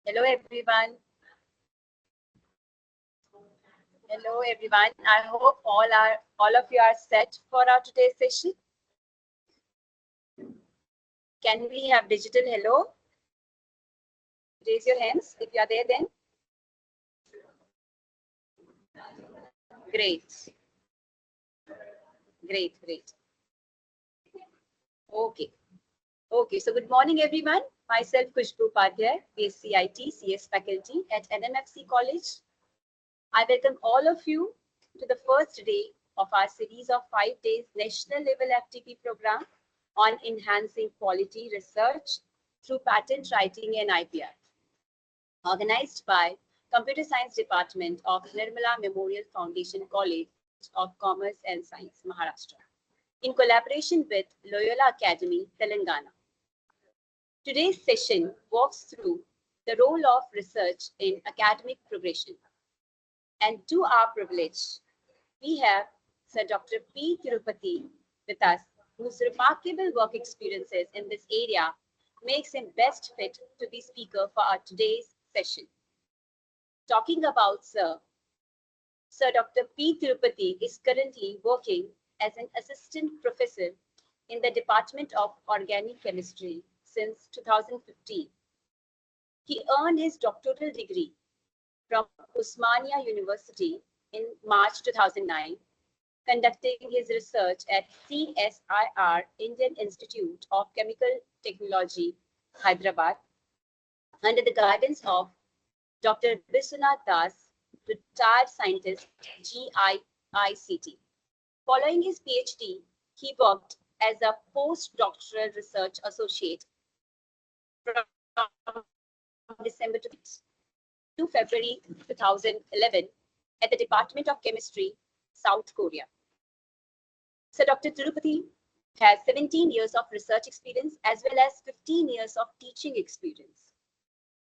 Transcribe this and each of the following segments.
Hello everyone. Hello everyone. I hope all of you are set for our today's session. Can we have digital hello? Raise your hands if you are there then. Great. Great. Okay. Okay, so good morning everyone. Myself Khushbu Upadhyay, BSc CS faculty at NMFC College. I welcome all of you to the first day of our series of 5 days national level FTP program on enhancing quality research through patent writing and IPR, organized by Computer Science Department of Nirmala Memorial Foundation College of Commerce and Science, Maharashtra, in collaboration with Loyola Academy, Telangana. Today's session walks through the role of research in academic progression. And to our privilege, we have Sir Dr. P. Tirupati with us, whose remarkable work experiences in this area makes him best fit to be speaker for our today's session. Talking about Sir Dr. P. Tirupati is currently working as an assistant professor in the Department of Organic Chemistry since 2015. He earned his doctoral degree from Osmania University in March 2009, conducting his research at CSIR, Indian Institute of Chemical Technology, Hyderabad, under the guidance of Dr. Biswanath Das, retired scientist, GIICT. Following his PhD, he worked as a postdoctoral research associate from December to February 2011 at the Department of Chemistry, South Korea. So Dr. Tirupati has 17 years of research experience as well as 15 years of teaching experience.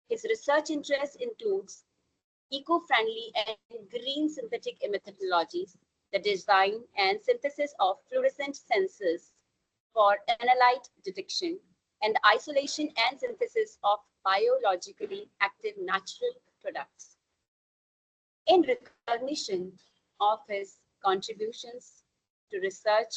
His research interest includes eco-friendly and green synthetic methodologies, the design and synthesis of fluorescent sensors for analyte detection, and the isolation and synthesis of biologically active natural products. In recognition of his contributions to research,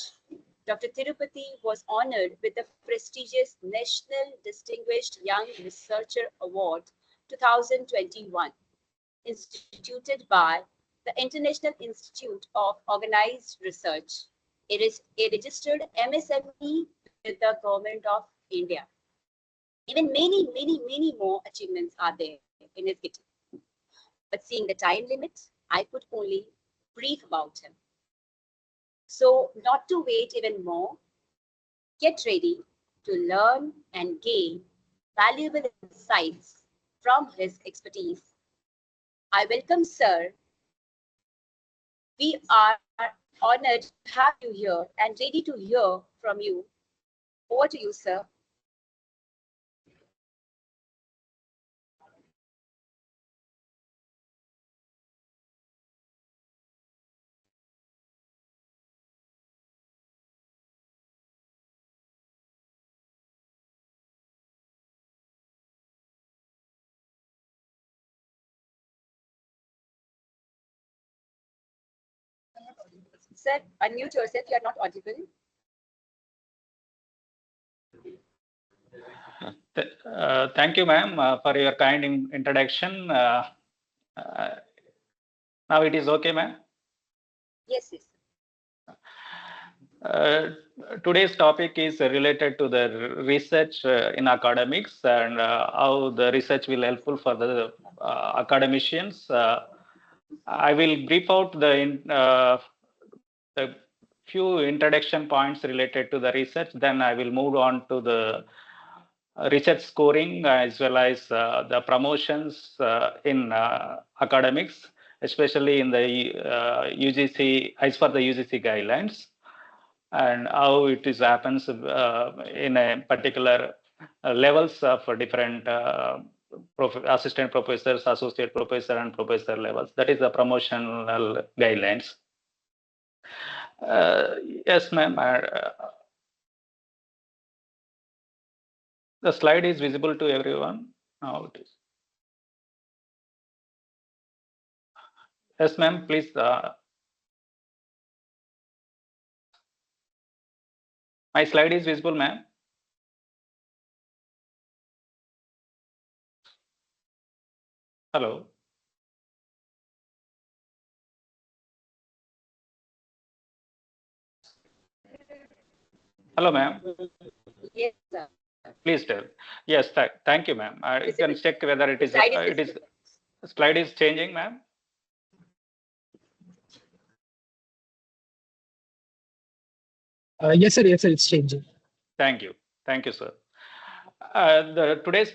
Dr. Tirupati was honored with the prestigious National Distinguished Young Researcher Award 2021, instituted by the International Institute of Organized Research. It is a registered MSME with the Government of India. Even many more achievements are there in his kitty. But seeing the time limit, I could only brief about him. So not to wait even more, get ready to learn and gain valuable insights from his expertise. I welcome Sir. We are honored to have you here and ready to hear from you. Over to you, sir. Sir, unmute yourself. You are not audible. Thank you, ma'am, for your kind introduction. Now it is okay, ma'am? Yes. Today's topic is related to the research in academics and how the research will helpful for the academicians. I will brief out the few introduction points related to the research. Then I will move on to the research scoring as well as the promotions in academics, especially in the UGC, as per the UGC guidelines, and how it is happens in a particular levels of different assistant professors, associate professor, and professor levels. That is the promotional guidelines. Yes, ma'am. The slide is visible to everyone. Now it is. Yes, ma'am, please. My slide is visible, ma'am. Hello. Hello, ma'am. Yes, sir. Please tell. Yes, thank you, ma'am. You Visible. can check whether The slide is it is visible. slide is changing, ma'am. Yes, sir. Yes, sir. It's changing. Thank you, sir. Today's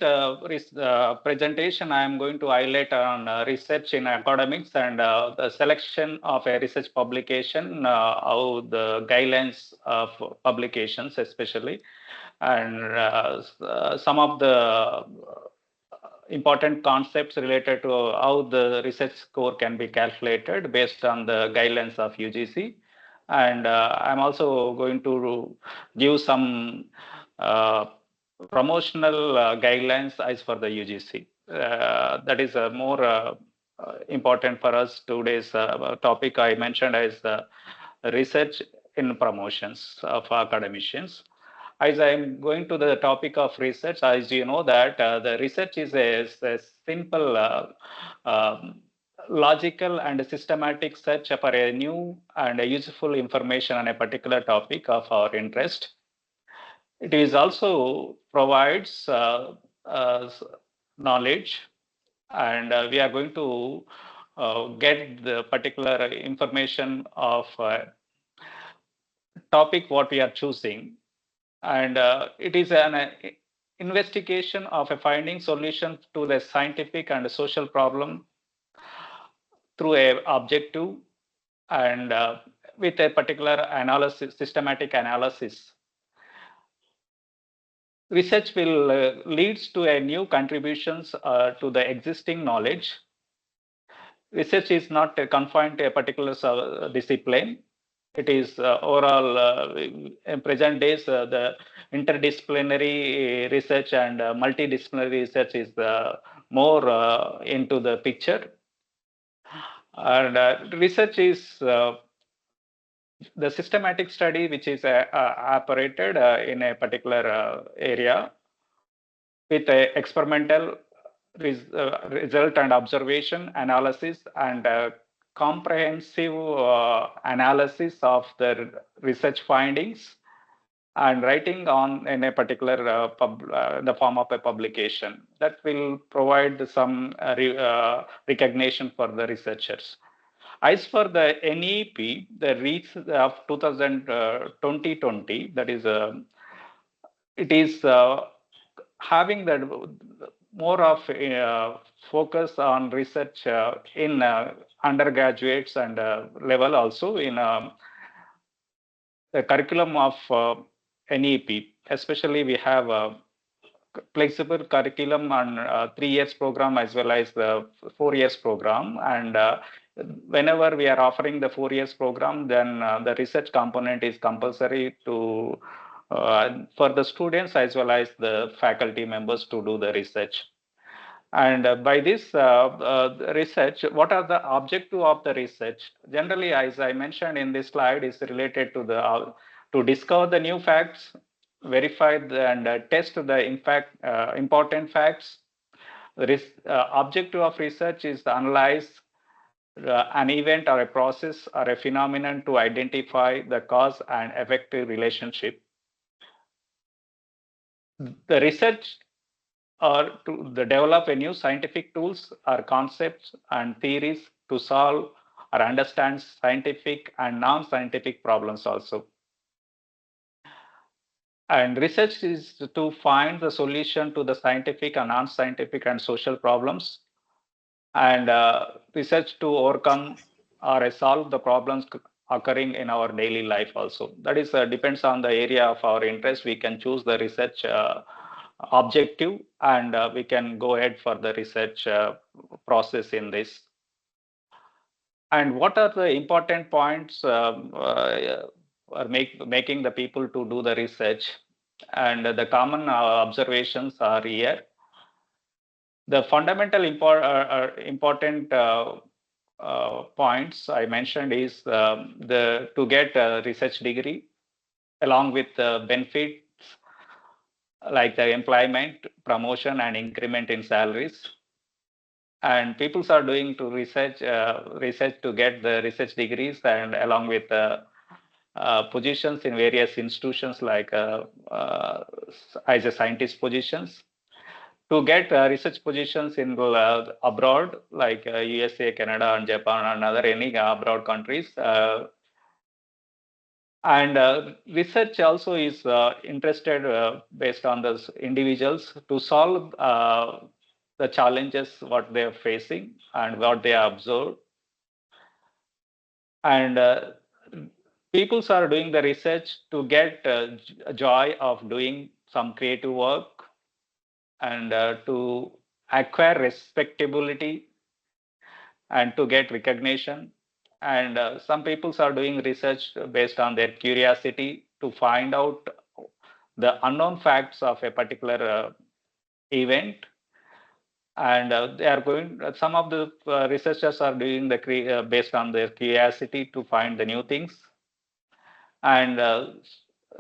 presentation, I am going to highlight on research in academics and the selection of a research publication, how the guidelines of publications, especially, and some of the important concepts related to how the research score can be calculated based on the guidelines of UGC. And I'm also going to give some promotional guidelines as for the UGC. That is more important for us. Today's topic I mentioned as research in promotions of academicians. As I'm going to the topic of research, as you know that the research is a simple, logical and systematic search for a new and a useful information on a particular topic of our interest. It is also provides knowledge, and we are going to get the particular information of topic what we are choosing, and it is an investigation of a finding solution to the scientific and social problem through a objective and with a particular analysis, systematic analysis. Research will leads to a new contributions to the existing knowledge. Research is not confined to a particular discipline. It is overall in present days the interdisciplinary research and multidisciplinary research is more into the picture, and research is the systematic study which is operated in a particular area with a experimental result and observation analysis and comprehensive analysis of the research findings and writing on in a particular the form of a publication that will provide some recognition for the researchers. As for the NEP, the reach of 2020, that is it is having the more of focus on research in undergraduates and level, also in the curriculum of NEP. Especially we have a flexible curriculum on 3 years program as well as the 4 years program, and whenever we are offering the 4 years program, then the research component is compulsory to for the students as well as the faculty members to do the research. And by this research, what are the objective of the research? Generally, as I mentioned in this slide, is related to the to discover the new facts, verify and test the important facts. The objective of research is to analyze an event or a process or a phenomenon to identify the cause and effective relationship. The research or to develop a new scientific tools or concepts and theories to solve or understand scientific and non-scientific problems also. And research is to find the solution to the scientific and non-scientific and social problems, and research to overcome or solve the problems occurring in our daily life also. That is depends on the area of our interest. We can choose the research objective, and we can go ahead for the research process in this. And what are the important points are making the people to do the research? And the common observations are here. The fundamental important points I mentioned is the to get a research degree along with benefits like the employment, promotion, and increment in salaries. And people are doing to research to get the research degrees and along with positions in various institutions like as a scientist positions to get research positions in abroad like USA, Canada, and Japan, and other any abroad countries. And research also is interested based on the individuals to solve the challenges what they are facing and what they have observed. And peoples are doing the research to get joy of doing some creative work and to acquire respectability and to get recognition. And some peoples are doing research based on their curiosity to find out the unknown facts of a particular event. And they are going, some of the researchers are doing the based on their curiosity to find the new things. And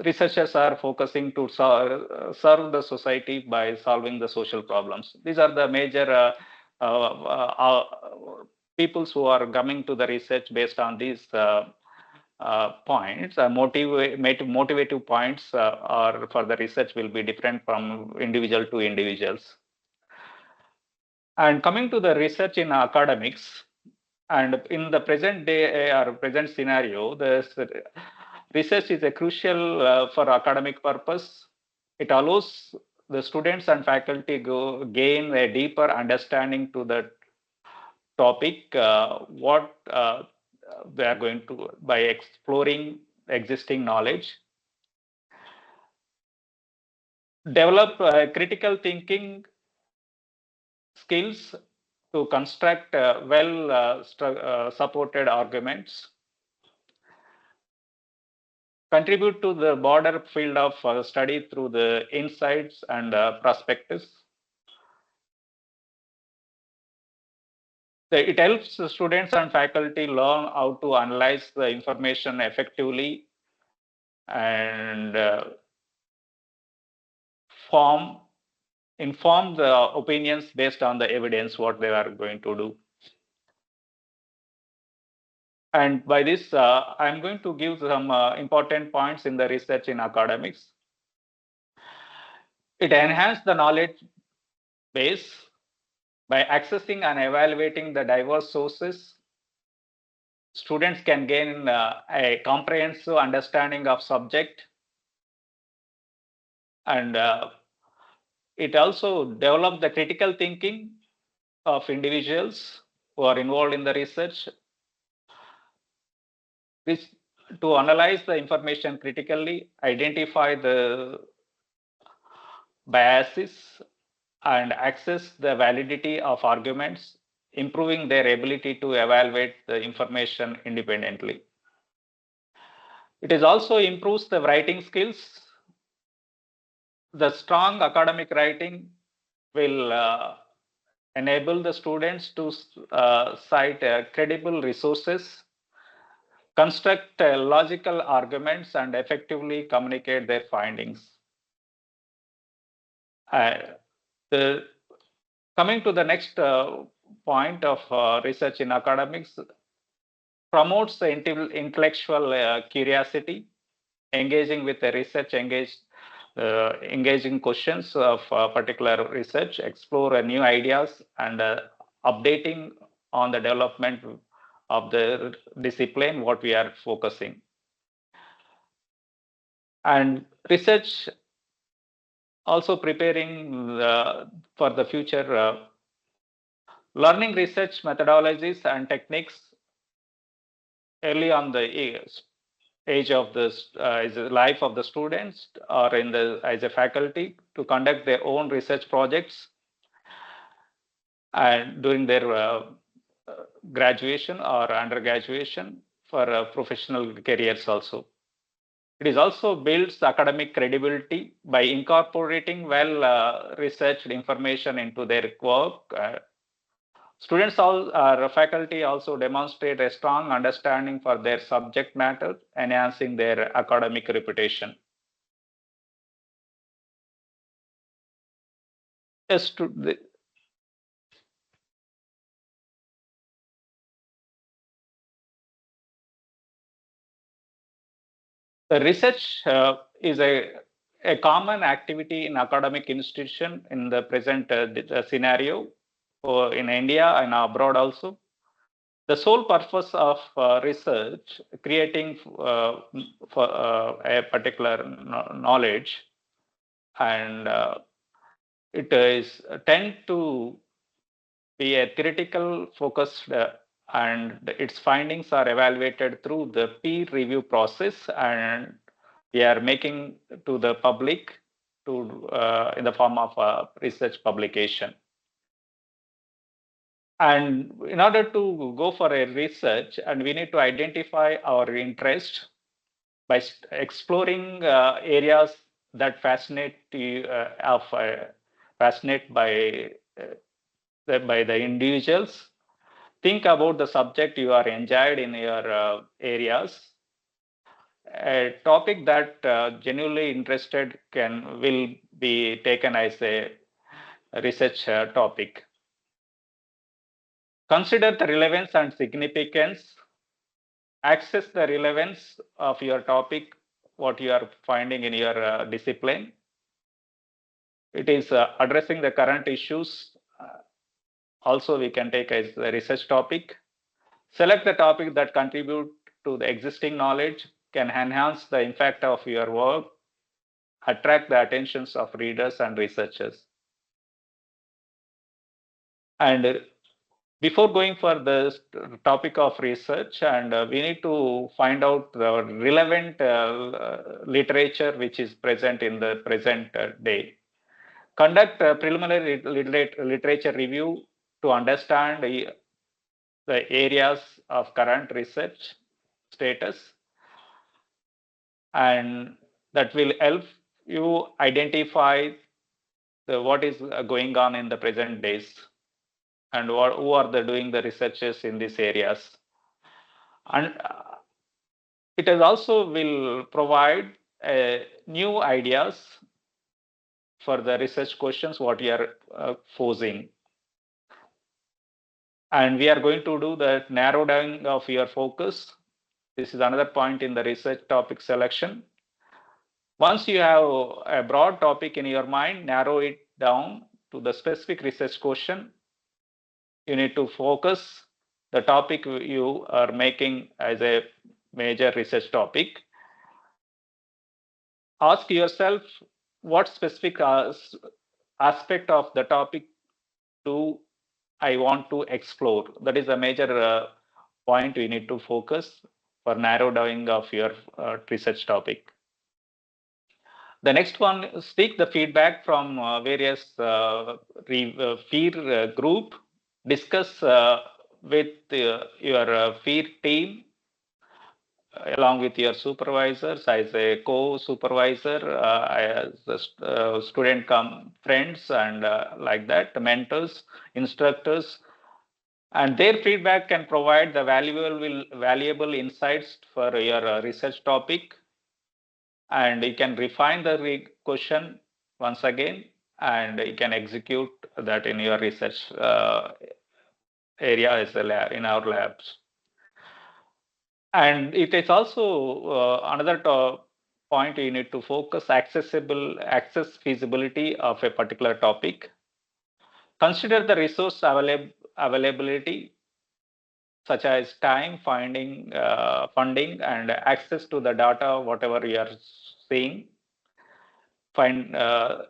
researchers are focusing to serve the society by solving the social problems. These are the major peoples who are coming to the research based on these points. Motivative points or for the research will be different from individual to individuals. And coming to the research in academics, and in the present day or present scenario, the research is a crucial for academic purpose. It allows the students and faculty gain a deeper understanding to the topic, what they are going to by exploring existing knowledge, develop critical thinking skills to construct well supported arguments, contribute to the broader field of study through the insights and perspectives. It helps the students and faculty learn how to analyze the information effectively and inform the opinions based on the evidence what they are going to do. And by this, I'm going to give some important points in the research in academics. It enhances the knowledge base by accessing and evaluating the diverse sources. Students can gain a comprehensive understanding of subject, and it also develops the critical thinking of individuals who are involved in the research, which to analyze the information critically, identify the biases, and access the validity of arguments, improving their ability to evaluate the information independently. It is also improves the writing skills. The strong academic writing will enable the students to cite credible resources, construct logical arguments, and effectively communicate their findings. Uh, the, coming to the next point of research in academics, promotes the intellectual curiosity, engaging with the research, engaging questions of particular research, explore new ideas, and updating on the development of the discipline what we are focusing. And research also preparing for the future, learning research methodologies and techniques early on the age of the life of the students or in the as a faculty to conduct their own research projects and during their graduation or undergraduation for professional careers also. It is also builds academic credibility by incorporating well researched information into their work. Students or faculty also demonstrate a strong understanding for their subject matter, enhancing their academic reputation. Yes, the research is a common activity in academic institution in the present scenario in India and abroad also. The sole purpose of research, creating for a particular knowledge, and it is tend to be a theoretical focused and its findings are evaluated through the peer review process, and we are making to the public to in the form of a research publication. And in order to go for a research, and we need to identify our interest by exploring areas that fascinate you, fascinate by the individuals. Think about the subject you are enjoyed in your areas. A topic that genuinely interested will be taken as a research topic. Consider the relevance and significance. Access the relevance of your topic, what you are finding in your discipline. It is addressing the current issues. Also, we can take as a research topic. Select the topic that contribute to the existing knowledge, can enhance the impact of your work, attract the attentions of readers and researchers. And before going for the topic of research, and we need to find out the relevant literature which is present in the present day. Conduct a preliminary literature review to understand the areas of current research status, and that will help you identify what is going on in the present days, and who are doing the researches in these areas. And it is also will provide new ideas for the research questions what you are posing. And we are going to do the narrow down of your focus. This is another point in the research topic selection. Once you have a broad topic in your mind, narrow it down to the specific research question. You need to focus the topic you are making as a major research topic. Ask yourself what specific aspect of the topic do I want to explore. That is a major point you need to focus for narrow down of your research topic. The next one, seek the feedback from various peer group. Discuss with your peer team along with your supervisors as a co-supervisor, as student friends, and like that, mentors, instructors, and their feedback can provide the valuable insights for your research topic, and you can refine the question once again, and you can execute that in your research area as a lab, in our labs. And it is also another point you need to focus: access feasibility of a particular topic. Consider the resource availability, such as time, funding, and access to the data, whatever you are seeing.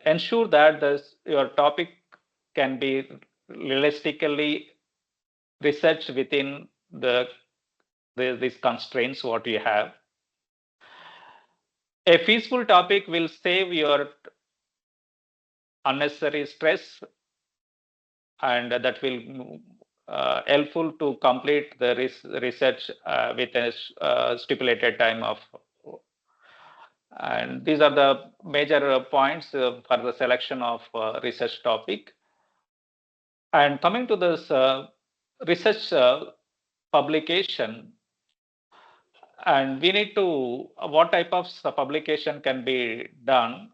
Ensure that your topic can be realistically researched within these constraints what you have. A feasible topic will save your unnecessary stress, and that will helpful to complete the research with a stipulated time of. And these are the major points for the selection of research topic. And coming to this research publication, and we need to what type of publication can be done,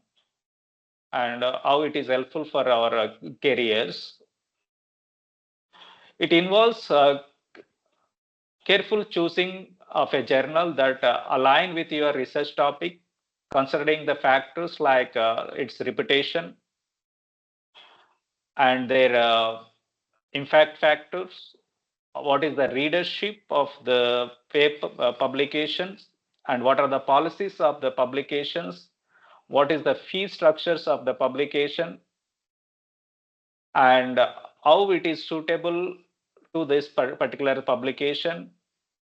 and how it is helpful for our careers. It involves careful choosing of a journal that align with your research topic, considering the factors like its reputation and their impact factors. What is the readership of the paper publications, and what are the policies of the publications? What is the fee structures of the publication, and how it is suitable to this particular publication,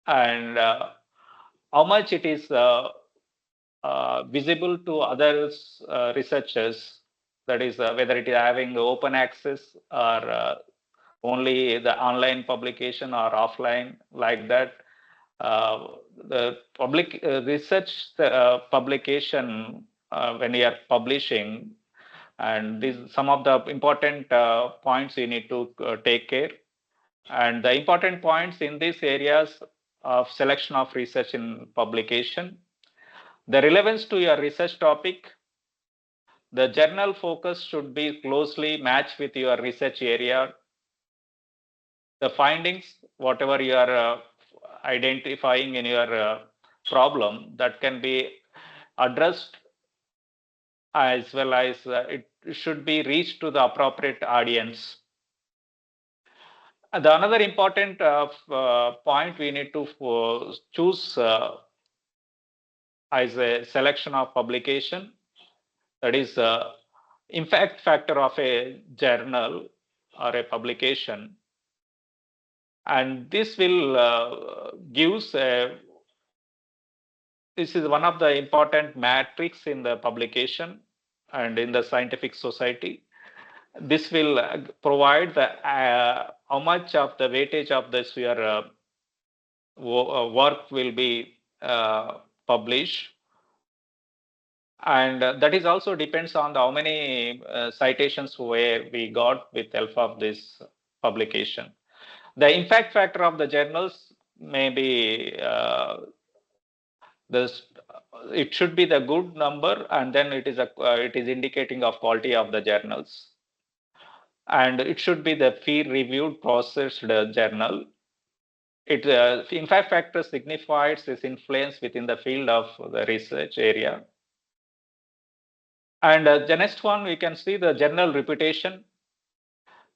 and how much it is visible to others researchers, that is whether it is having open access or only the online publication or offline like that. The public research publication, when you are publishing, and these some of the important points you need to take care. And the important points in these areas of selection of research in publication: the relevance to your research topic. The journal focus should be closely matched with your research area. The findings, whatever you are identifying in your problem, that can be addressed, as well as it should be reached to the appropriate audience. The another important point we need to choose as a selection of publication, that is impact factor of a journal or a publication, and this will gives this is one of the important metrics in the publication and in the scientific society. This will provide the how much of the weightage of this your work will be published, and that is also depends on the how many citations where we got with help of this publication. The impact factor of the journals may be this, it should be the good number, and then it is indicating of quality of the journals, and it should be the peer reviewed processed journal. It impact factor signifies its influence within the field of the research area. And the next one, we can see the journal reputation.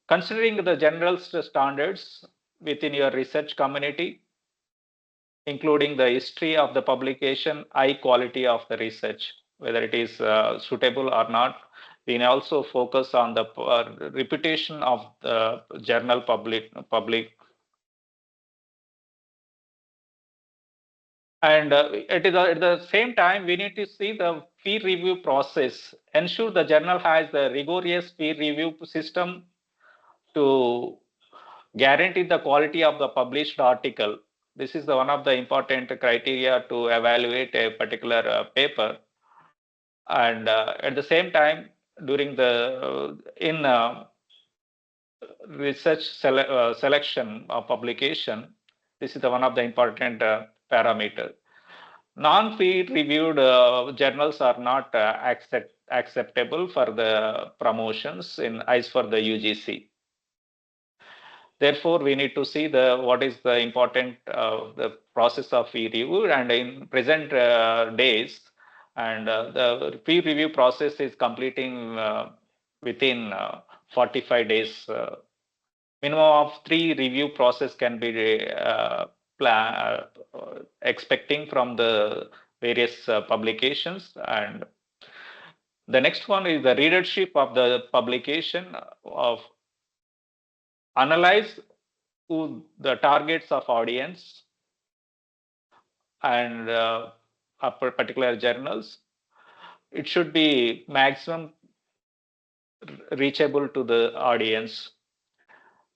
Considering the journal's standards within your research community, including the history of the publication, high quality of the research, whether it is suitable or not. We can also focus on the reputation of the journal public. And it is at the same time, we need to see the peer review process. Ensure the journal has the rigorous peer review system to guarantee the quality of the published article. This is the one of the important criteria to evaluate a particular paper. And at the same time, during the in research selection of publication, this is the one of the important parameter. Non-peer reviewed journals are not acceptable for the promotions in as for the UGC. Therefore, we need to see the what is the important the process of peer review, and in present days, and the peer review process is completing within 45 days. Minimum of 3 review process can be expecting from the various publications. And the next one is the readership of the publication, of analyze who the targets of audience and particular journals. It should be maximum reachable to the audience.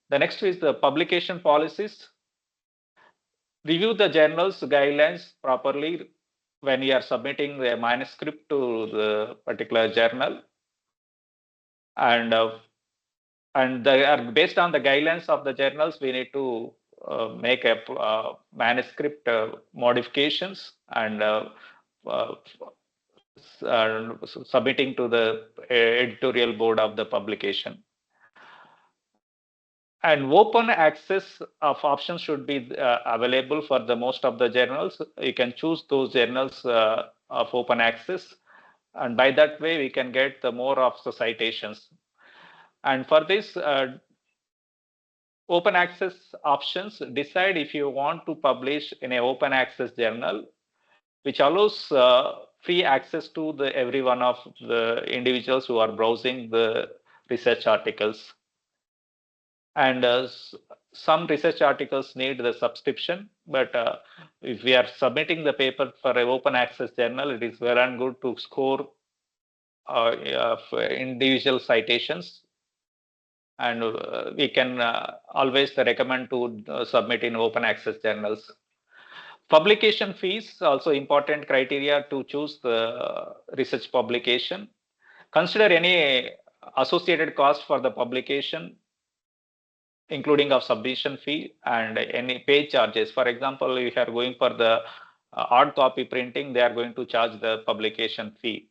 The next is the publication policies. Review the journal's guidelines properly when you are submitting the manuscript to the particular journal, and And they are based on the guidelines of the journals. We need to make a manuscript modifications and uh, submitting to the editorial board of the publication. And open access of options should be available for the most of the journals. You can choose those journals of open access, and by that way we can get the more of the citations. And for this open access options, decide if you want to publish in an open access journal, which allows free access to the every one of the individuals who are browsing the research articles. And some research articles need the subscription, but if we are submitting the paper for an open access journal, it is well and good to score individual citations, and we can always recommend to submit in open access journals. Publication fees also important criteria to choose the research publication. Consider any associated cost for the publication, including of submission fee and any page charges. For example, if you are going for the hard copy printing, they are going to charge the publication fee.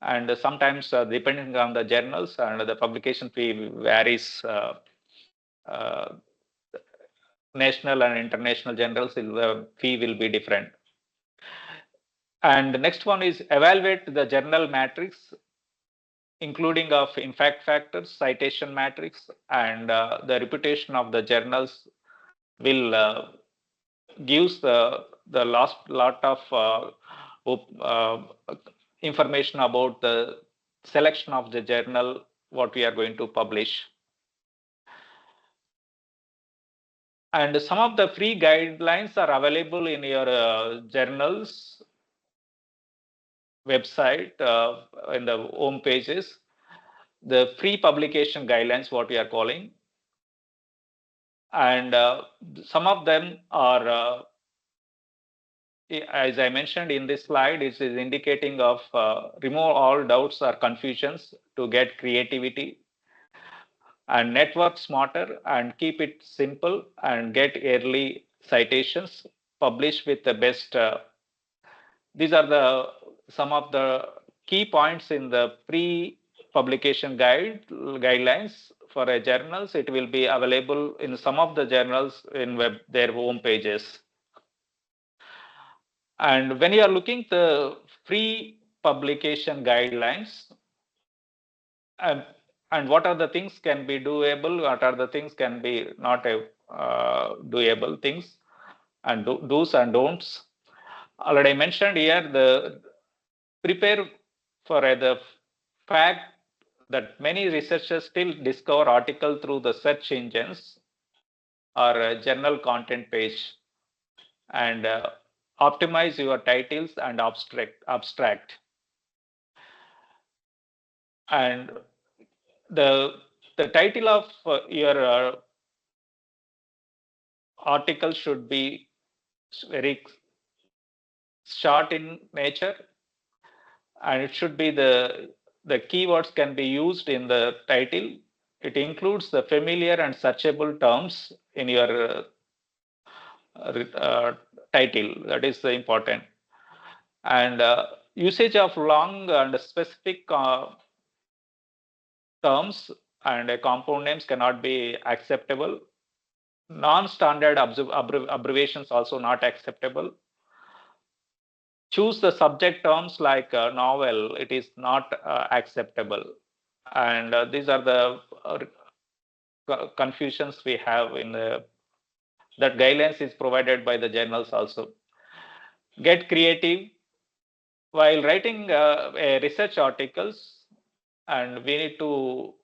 And sometimes depending on the journals, and the publication fee varies. Uh, National and international journals, the fee will be different. And the next one is evaluate the journal matrix, including of impact factors, citation matrix, and the reputation of the journals will gives the last lot of information about the selection of the journal what we are going to publish. And some of the free guidelines are available in your journals website in the home pages. The free publication guidelines, what we are calling, and some of them are as I mentioned in this slide, it is indicating of remove all doubts or confusions to get creativity, and network smarter and keep it simple and get early citations, publish with the best. These are the some of the key points in the pre-publication guidelines for a journals. It will be available in some of the journals in their home pages. And when you are looking the free publication guidelines, um, and what are the things can be doable, what are the things can be not doable things, and do's and don'ts. Already mentioned here, the prepare for the fact that many researchers still discover article through the search engines or journal content page, and optimize your titles and abstract. And the the title of your article should be very short in nature, and it should be the keywords can be used in the title. It includes the familiar and searchable terms in your title. That is important. And usage of long and specific terms and compound names cannot be acceptable. Non-standard abbreviations also not acceptable. Choose the subject terms like novel, it is not acceptable. And these are the confusions we have in the that guidelines is provided by the journals also. Get creative while writing research articles, and we need to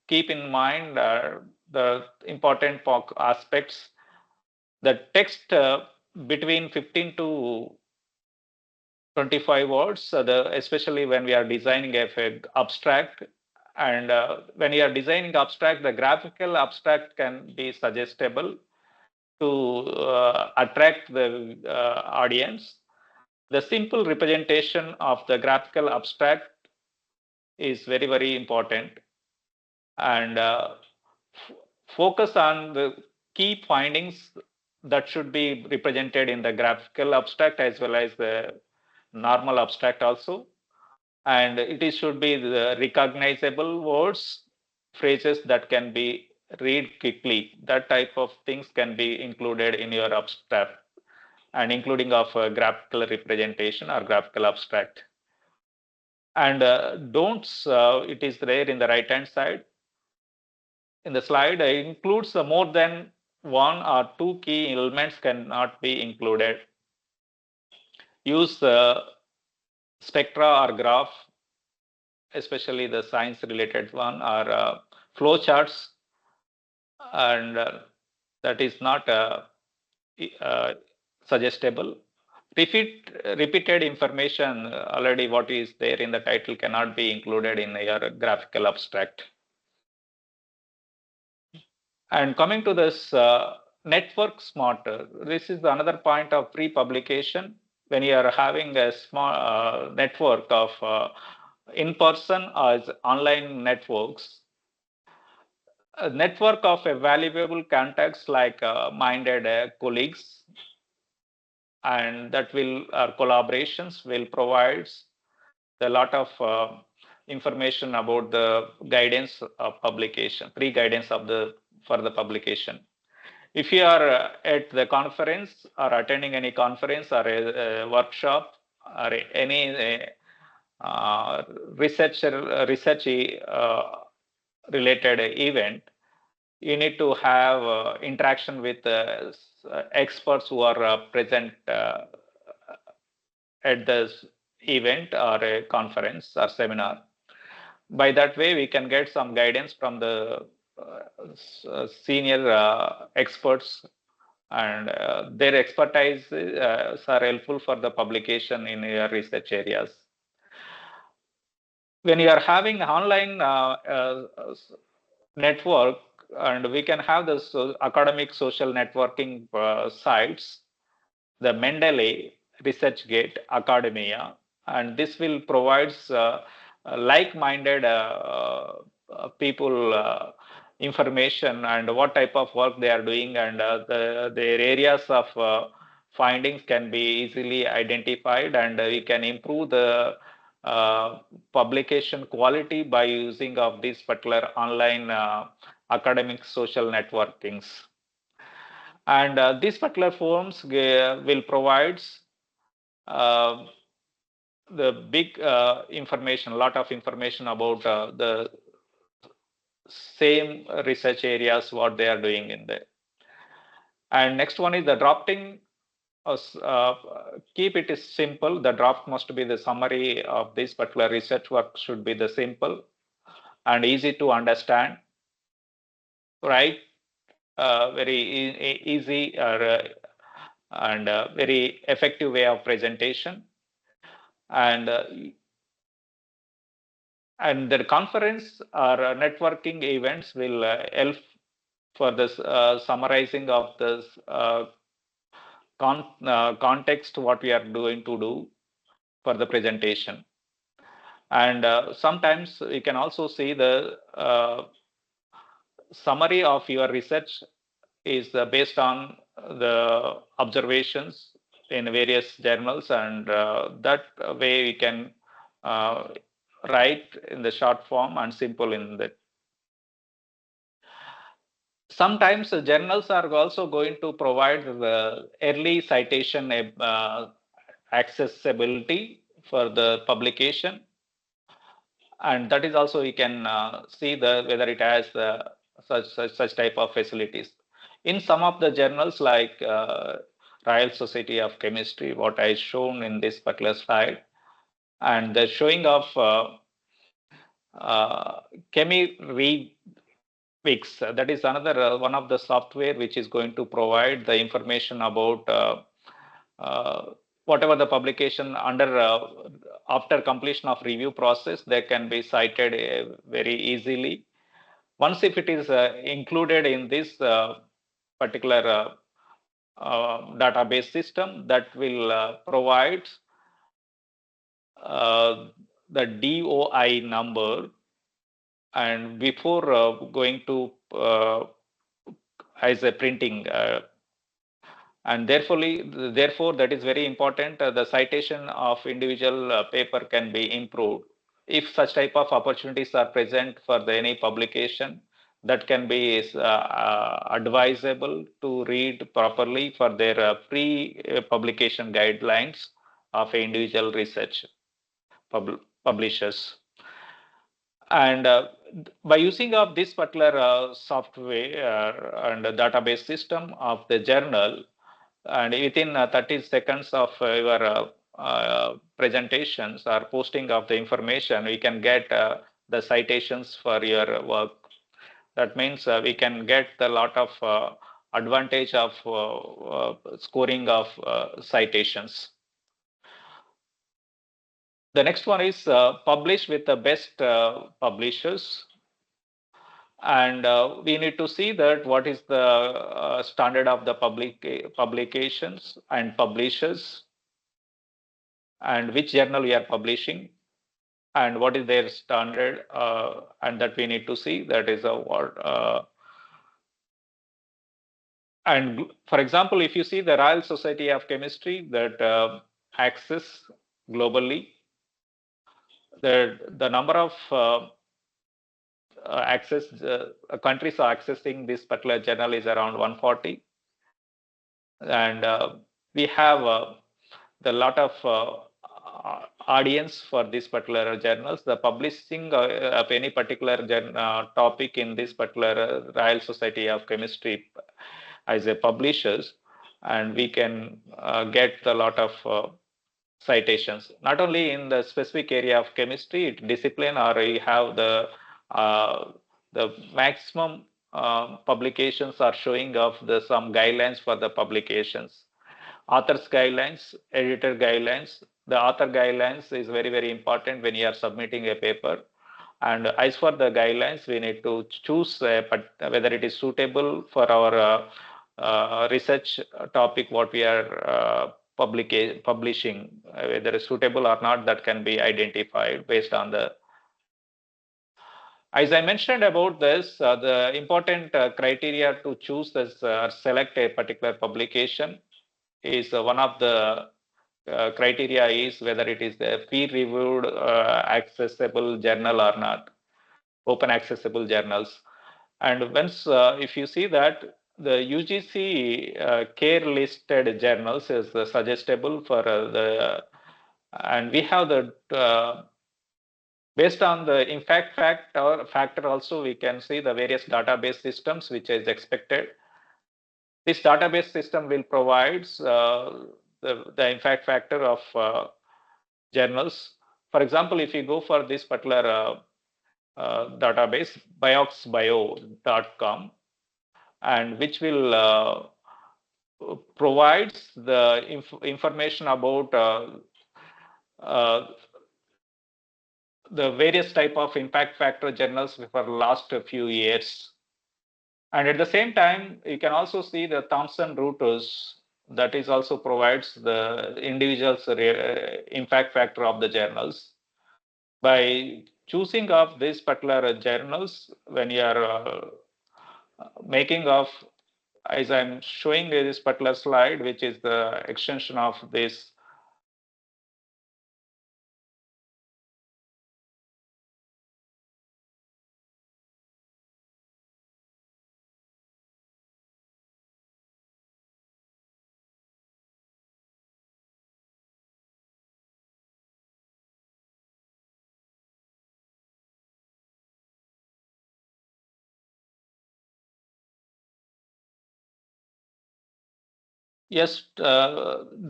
keep in mind the important aspects. The text between 15 to 25 words, especially when we are designing a abstract. And when you are designing abstract, the graphical abstract can be suggestible to attract the audience. The simple representation of the graphical abstract is very, very important. and focus on the key findings that should be represented in the graphical abstract as well as the normal abstract also. And it is should be the recognizable words, phrases that can be read quickly. That type of things can be included in your abstract, and including of graphical representation or graphical abstract. And don'ts, it is there in the right hand side in the slide, includes more than one or two key elements cannot be included. Use spectra or graph, especially the science related one, or flow charts, and that is not uh, suggestible. Repeated information already what is there in the title cannot be included in your graphical abstract. And coming to this network smarter, this is another point of pre-publication. When you are having a small network of in-person or online networks, a network of valuable contacts like minded colleagues, and that will collaborations will provide a lot of information about the guidance of publication, pre-guidance of the for the publication. If you are at the conference or attending any conference or a workshop or any uh, research related event, you need to have interaction with experts who are present at this event or a conference or seminar. By that way, we can get some guidance from the senior experts, and their expertise are helpful for the publication in your research areas. When you are having online network, and we can have the academic social networking sites, the Mendeley, ResearchGate, Academia, and this will provides like-minded people information and what type of work they are doing, and their areas of findings can be easily identified, and we can improve the uh, publication quality by using of these particular online academic social networkings. And these particular forums will provide uh, the big information, a lot of information about the same research areas what they are doing in there. And next one is the drafting. Keep it simple. The draft must be the summary of this particular research work should be the simple and easy to understand, right? Very easy and very effective way of presentation. And the conference or networking events will help for this summarizing of this context what we are going to do for the presentation. And sometimes you can also see the summary of your research is based on the observations in various journals, and that way we can uh, write in the short form and simple in the. Sometimes journals are also going to provide the early citation accessibility for the publication, and that is also you can see the whether it has such type of facilities. In some of the journals like Royal Society of Chemistry, what I shown in this particular slide, and the showing of Chemi Wix. That is another one of the software which is going to provide the information about whatever the publication under after completion of review process, they can be cited very easily. Once if it is included in this particular database system, that will provide uh, the DOI number and before going to as a printing, and therefore that is very important. The citation of individual paper can be improved if such type of opportunities are present for any publication. That can be advisable to read properly for their pre-publication guidelines of individual research publishers. And by using of this particular software and database system of the journal, and within 30 seconds of your presentations or posting of the information, we can get the citations for your work. That means we can get a lot of advantage of scoring of citations. The next one is publish with the best publishers. And we need to see that what is the standard of the publications and publishers, and which journal we are publishing, and what is their standard, and that we need to see. That is a what. And for example, if you see the Royal Society of Chemistry that access globally, the number of access countries are accessing this particular journal is around 140, and we have the lot of audience for this particular journals. The publishing of any particular topic in this particular Royal Society of Chemistry as a publishers, and we can get a lot of citations, not only in the specific area of chemistry discipline, or you have uh, the maximum publications are showing of the some guidelines for the publications, authors guidelines, editor guidelines. The author guidelines is very, very important when you are submitting a paper. And as for the guidelines, we need to choose whether it is suitable for our research topic, what we are publishing, whether it's suitable or not, that can be identified based on the. As I mentioned about this, the important criteria to choose this or select a particular publication is one of the criteria is whether it is a peer-reviewed accessible journal or not, open accessible journals. And once if you see that the UGC care listed journals is suggestible for and we have the based on the impact factor also, we can see the various database systems which is expected. This database system will provide the impact factor of journals. For example, if you go for this particular database, bioxbio.com, and which will provides the information about uh, the various type of impact factor journals for last few years. And at the same time, you can also see the Thomson Reuters that is also provides the individual's impact factor of the journals. By choosing of these particular journals, when you are making of, as I'm showing this particular slide, which is the extension of this. Yes, when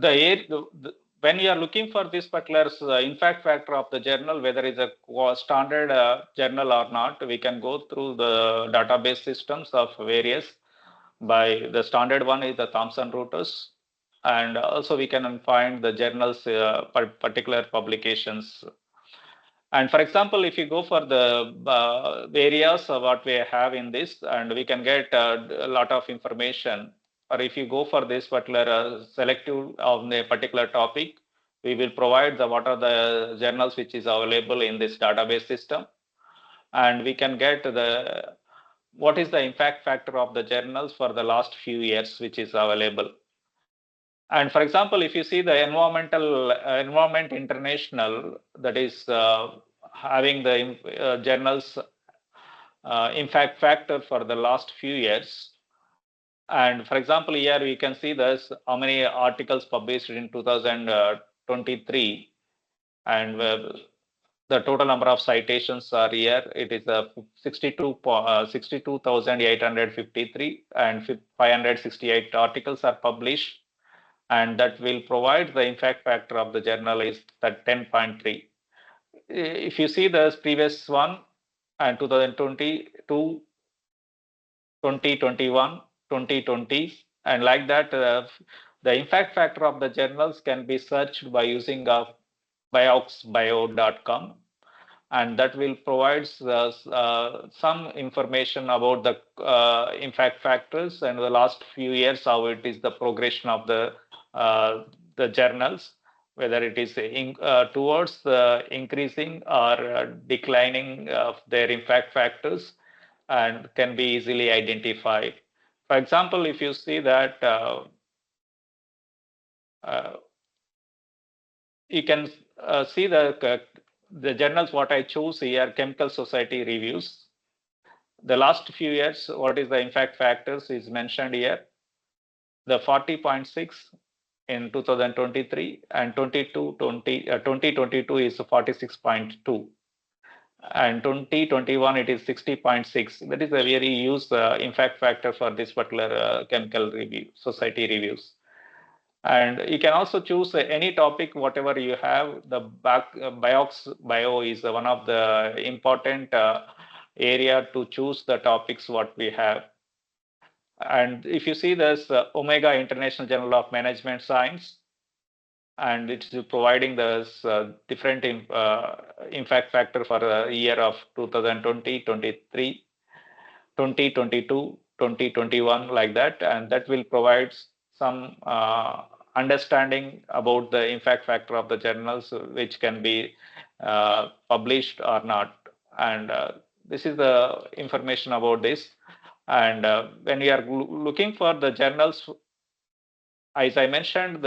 you are looking for this particular impact factor of the journal, whether it's a standard journal or not, we can go through the database systems of various. By the standard one is the Thomson Reuters, and also we can find the journals particular publications. And for example, if you go for the areas of what we have in this, and we can get a lot of information. Or if you go for this particular selective of a particular topic, we will provide the what are the journals which is available in this database system. and we can get the what is the impact factor of the journals for the last few years, which is available. And for example, if you see the Environment International, that is having the journals impact factor for the last few years. And for example, here we can see this how many articles published in 2023, and the total number of citations are here. It is 62,853, and 568 articles are published, and that will provide the impact factor of the journal is that 10.3. If you see the previous one, and 2022, 2021, 2020, and like that, the impact factor of the journals can be searched by using bioxbio.com, and that will provide some information about the impact factors and the last few years, how it is the progression of the journals, whether it is towards increasing or declining of their impact factors, and can be easily identified. For example, if you see that uh, you can see the journals what I choose here, Chemical Society reviews. The last few years, what is the impact factors is mentioned here. The 40.6 in 2023, and 2022 is 46.2, and 2021 it is 60.6. That is a very used impact factor for this particular chemical review society reviews. And you can also choose any topic, whatever you have. The Biox Bio is one of the important area to choose the topics what we have. And if you see this Omega International Journal of Management Science, and it's providing this different impact factor for the year of 2020, 23, 2022, 2021, like that, and that will provide some understanding about the impact factor of the journals, which can be published or not. And this is the information about this. And when we are looking for the journals, as I mentioned,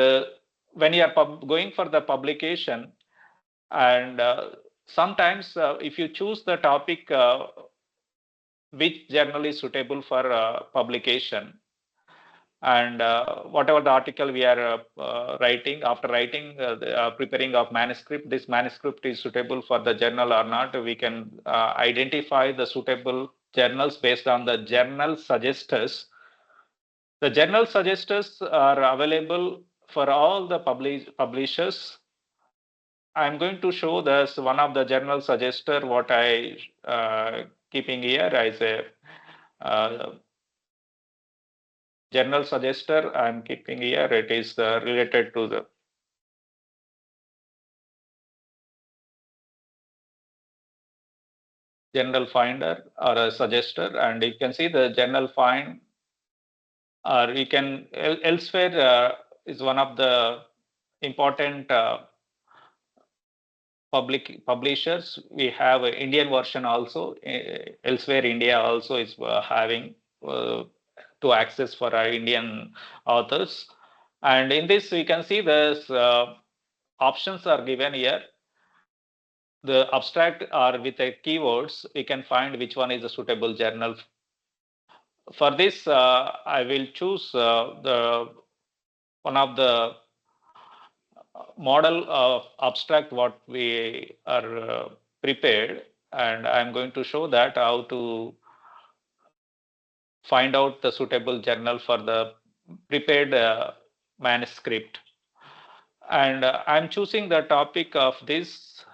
when you are going for the publication, and sometimes if you choose the topic which journal is suitable for publication, and whatever the article we are writing, after writing preparing of manuscript, this manuscript is suitable for the journal or not, we can identify the suitable journals based on the journal suggesters. The journal suggesters are available for all the publishers. I'm going to show this one of the journal suggester what I keeping here as a journal suggester. I'm keeping here. It is related to the journal finder or a suggester, and you can see the journal find, or you can elsewhere is one of the important publishers. We have an Indian version also. Elsewhere, India also is having to access for our Indian authors. And in this, we can see this options are given here. The abstract or with the keywords, we can find which one is a suitable journal. For this, I will choose the one of the model of abstract what we are prepared, and I'm going to show that how to find out the suitable journal for the prepared manuscript. And I'm choosing the topic of this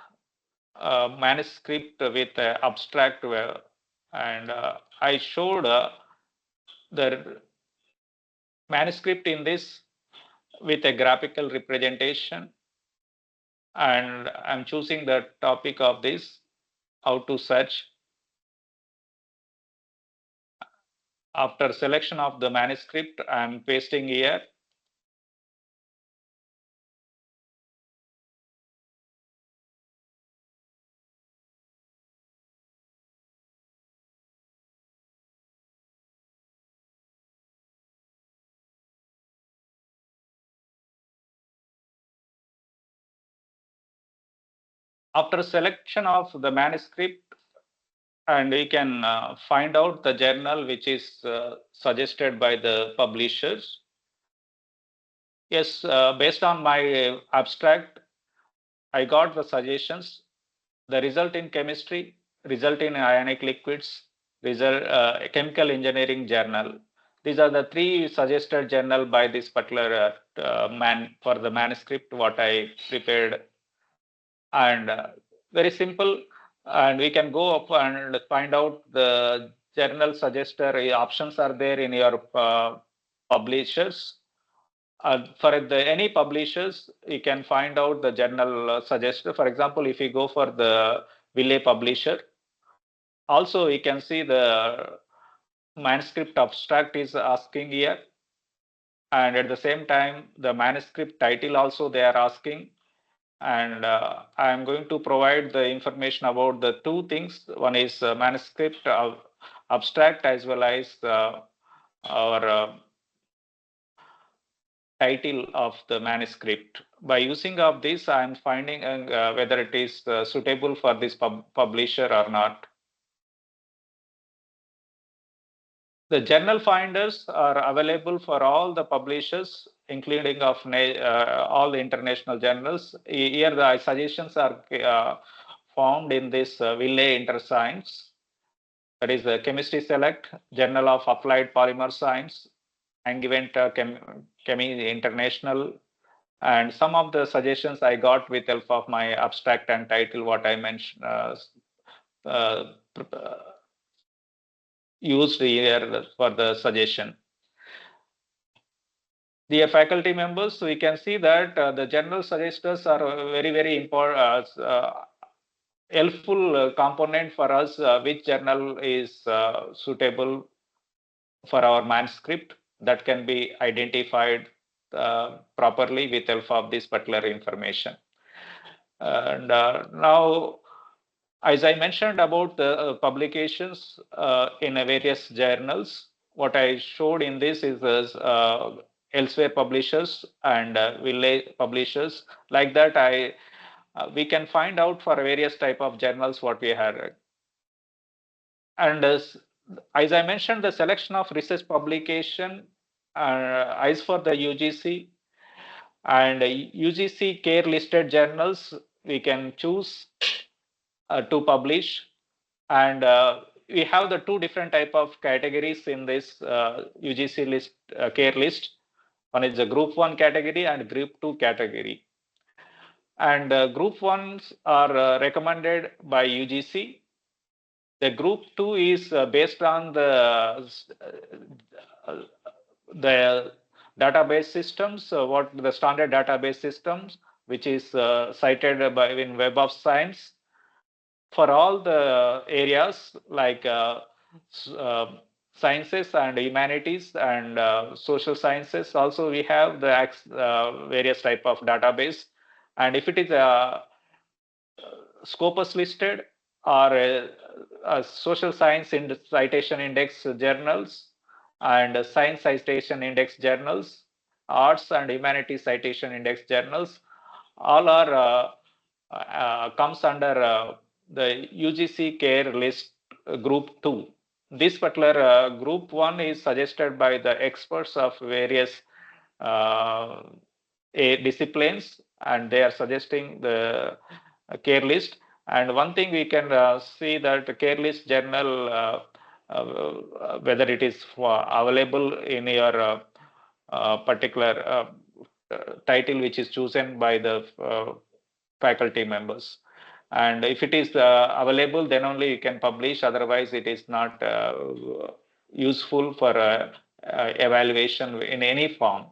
manuscript with abstract, and I showed the manuscript in this with a graphical representation, and I'm choosing the topic of this, how to search. After selection of the manuscript, I'm pasting here. After selection of the manuscript, and we can find out the journal which is suggested by the publishers. Yes, based on my abstract, I got the suggestions. The result in chemistry, result in ionic liquids, result chemical engineering journal. These are the three suggested journal by this particular man for the manuscript what I prepared, and very simple. And we can go up and find out the journal suggestor options are there in your publishers. For any publishers, you can find out the journal suggestor. For example, if you go for the Ville publisher, also you can see the manuscript abstract is asking here, and at the same time the manuscript title also they are asking. And I am going to provide the information about the two things. One is manuscript abstract as well as our title of the manuscript. By using of this, I am finding whether it is suitable for this publisher or not. The journal finders are available for all the publishers, including of all the international journals. Here the suggestions are found in this Ville InterScience. That is the Chemistry Select, Journal of Applied Polymer Science, Angevent Chemie International, and some of the suggestions I got with help of my abstract and title, what I mentioned, uh, used here for the suggestion. Dear faculty members, we can see that the general suggestors are very, very important, helpful component for us, which journal is suitable for our manuscript that can be identified properly with help of this particular information. And now, as I mentioned about the publications in various journals, what I showed in this is elsewhere publishers and village publishers. Like that, we can find out for various type of journals what we have. And as I mentioned, the selection of research publication is for the UGC, and UGC care listed journals we can choose to publish. And we have the two different type of categories in this UGC list care list. One is the group 1 category and group 2 category. And group 1s are recommended by UGC. The group 2 is based on uh, the database systems, what the standard database systems, which is cited by in Web of Science for all the areas like sciences and humanities and social sciences. Also, we have the various type of database, and if it is Scopus listed or social science citation index journals and science citation index journals, arts and humanities citation index journals, all are comes under the UGC care list group 2. This particular group 1 is suggested by the experts of various uh, disciplines, and they are suggesting the care list. And one thing we can see that care list journal, whether it is available in your particular title which is chosen by the faculty members. And if it is available, then only you can publish. Otherwise, it is not useful for evaluation in any form.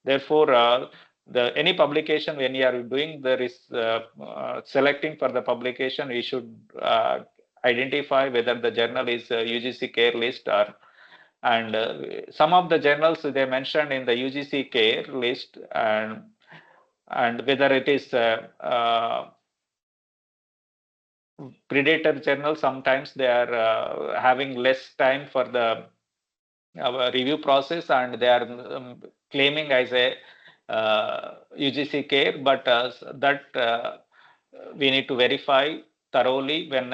Therefore, any publication, when you are doing the selecting for the publication, we should identify whether the journal is UGC care list or. And some of the journals they mentioned in the UGC care list, and whether it is predator journal, sometimes they are having less time for the review process, and they are claiming as a UGC care, but that we need to verify thoroughly when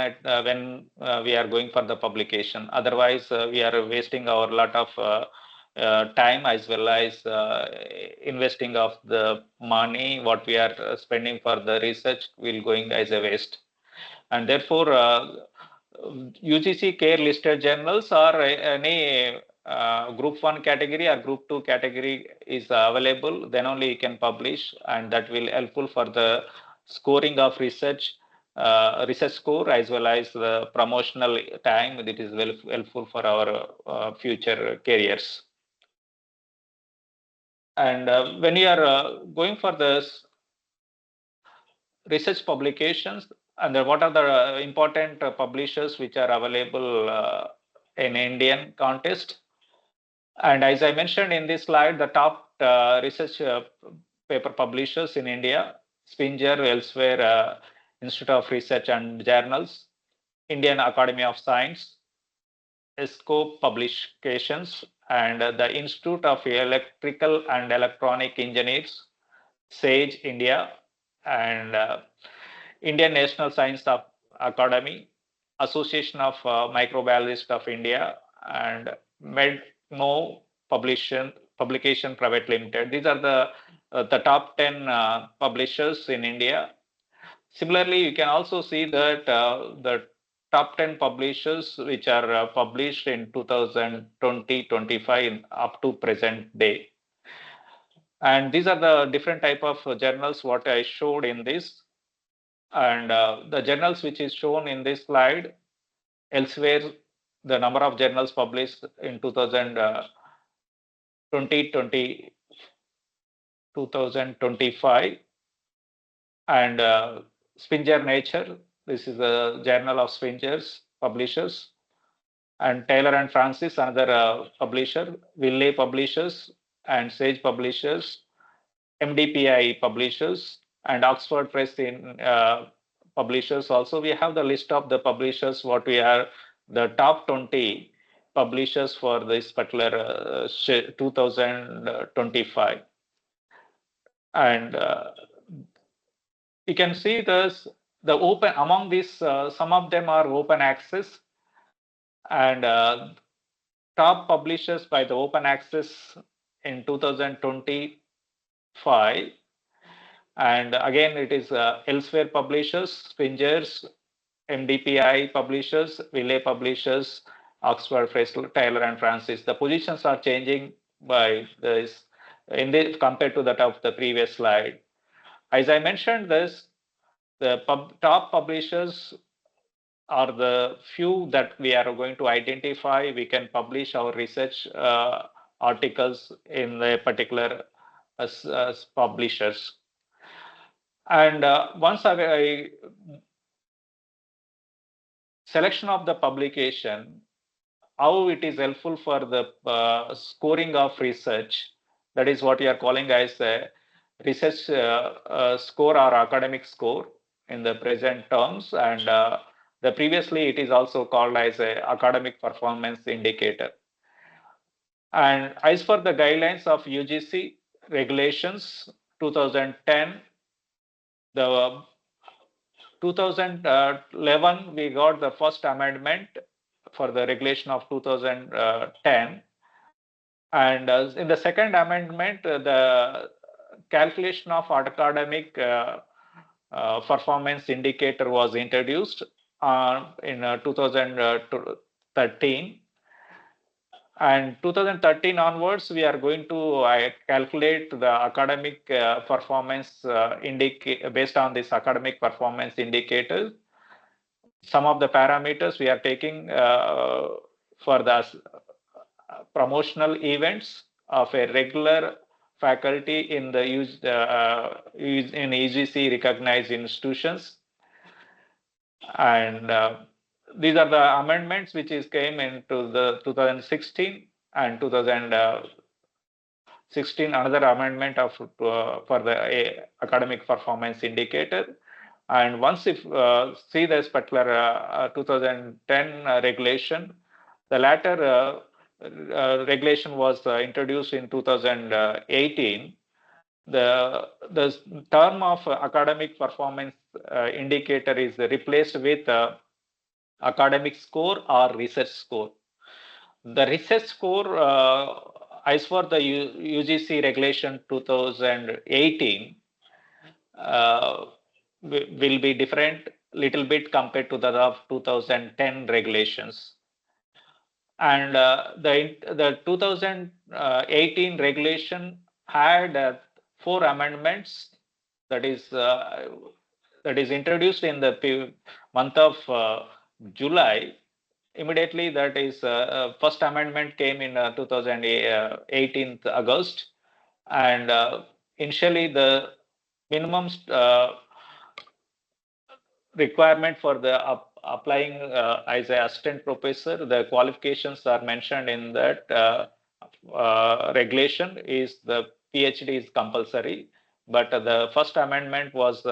we are going for the publication. Otherwise, we are wasting our lot of time as well as investing of the money what we are spending for the research will going as a waste. And therefore, UGC care listed journals or any group 1 category or group 2 category is available, then only you can publish, and that will helpful for the scoring of research score as well as the promotional time. It is well helpful for our future careers. And when you are going for the research publications, and what are the important publishers which are available in Indian context. And as I mentioned in this slide, the top research paper publishers in India, Springer, elsewhere, Institute of Research and Journals, Indian Academy of Science, ESCO Publications, and the Institute of Electrical and Electronic Engineers, SAGE India, and Indian National Science of Academy, Association of Microbiologists of India, and MedNo Publication Private Limited. These are the top 10 publishers in India. Similarly, you can also see that the top 10 publishers which are published in 2020-25 up to present day. And these are the different type of journals what I showed in this. And the journals which is shown in this slide, elsewhere, the number of journals published in 2025, and Springer Nature, this is a journal of Springer's publishers, and Taylor and Francis, another publisher, Wiley Publishers, and Sage Publishers, MDPI Publishers, and Oxford Press in publishers. Also, we have the list of the publishers, what we are, the top 20 publishers for this particular 2025. And you can see this, the open, among these, some of them are open access, and top publishers by the open access in 2025. And again, it is elsewhere publishers, Springers, MDPI publishers, Wiley publishers, Oxford Press, Taylor and Francis. The positions are changing by this in the compared to that of the previous slide. As I mentioned this, the top publishers are the few that we are going to identify. We can publish our research articles in the particular publishers. And once I selection of the publication, how it is helpful for the scoring of research, that is what we are calling as a research score or academic score in the present terms, and the previously it is also called as a academic performance indicator. And as for the guidelines of UGC regulations 2010, the 2011 we got the first amendment for the regulation of 2010, and in the second amendment the calculation of academic performance indicator was introduced in 2013, and 2013 onwards we are going to calculate the academic performance based on this academic performance indicator. Some of the parameters we are taking for the promotional events of a regular faculty in the in UGC recognized institutions, and these are the amendments which is came into the 2016 and 2016 another amendment of for the academic performance indicator. And once if see this particular 2010 regulation, the latter regulation was introduced in 2018. The term of academic performance indicator is replaced with academic score or research score. The research score, as for the UGC regulation 2018, uh, will be different little bit compared to the of 2010 regulations. And the 2018 regulation had four amendments that is uh, that is introduced in the month of July. Immediately, that is first amendment came in 2018 August, and initially the minimum requirement for the applying as an assistant professor, the qualifications are mentioned in that regulation is the PhD is compulsory, but the first amendment was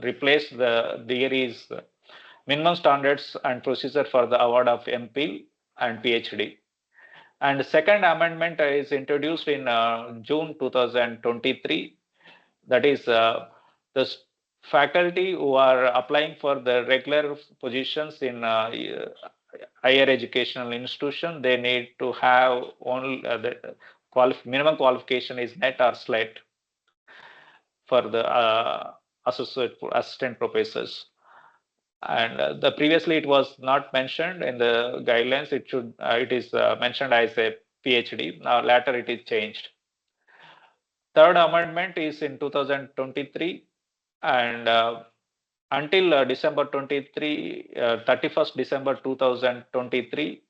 replaced the theories, minimum standards and procedure for the award of MPhil and PhD. And the second amendment is introduced in June 2023. That is the faculty who are applying for the regular positions in higher educational institution, they need to have only the minimum qualification is net or SLET for the assistant professors. And the previously it was not mentioned in the guidelines. It is mentioned as a PhD. Now later it is changed. Third amendment is in 2023, and until December 23, 31st December 2023,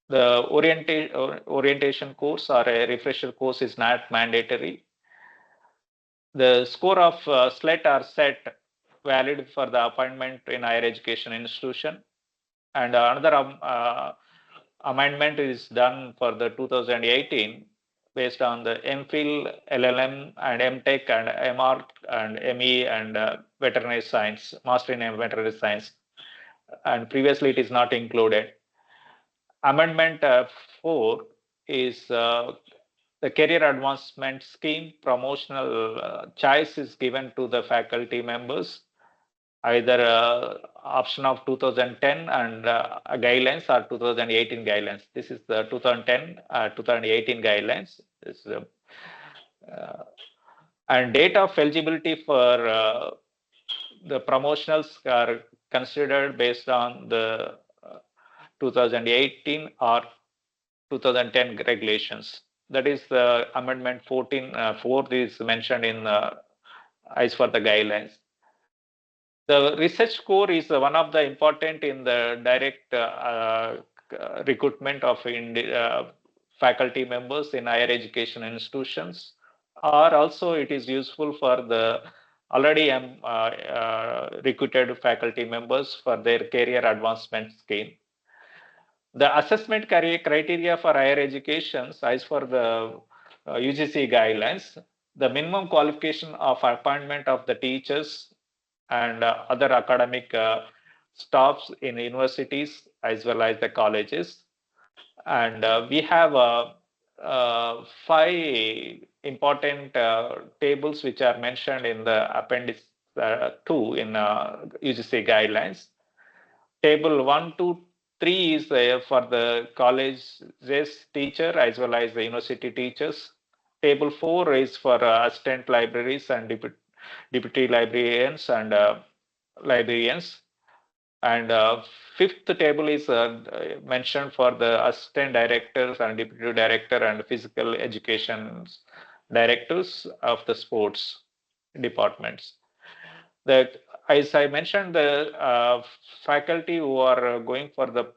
the orientation course or a refresher course is not mandatory. The score of SLET or SET valid for the appointment in higher education institution. And another amendment is done for the 2018 based on the MPhil, LLM, and MTech, and MArch, and ME, and veterinary science, master in veterinary science. And previously it is not included. Amendment 4 is the career advancement scheme. Promotional choice is given to the faculty members, either option of 2010 and guidelines or 2018 guidelines. This is the 2010 2018 guidelines. This is and date of eligibility for the promotionals are considered based on the 2018 or 2010 regulations. That is the amendment 14 4 is mentioned in as for the guidelines. The research score is one of the important in the direct recruitment of faculty members in higher education institutions, or also it is useful for the already recruited faculty members for their career advancement scheme. The assessment criteria for higher education, as for the UGC guidelines, the minimum qualification of appointment of the teachers and other academic staffs in universities as well as the colleges. And we have five important tables which are mentioned in the appendix 2 in UGC guidelines. Table 1 to 3 is for the colleges teacher as well as the university teachers. Table 4 is for assistant libraries and deputy librarians and librarians. And fifth table is mentioned for the assistant directors and deputy director and physical education directors of the sports departments. That, as I mentioned, the faculty who are going for the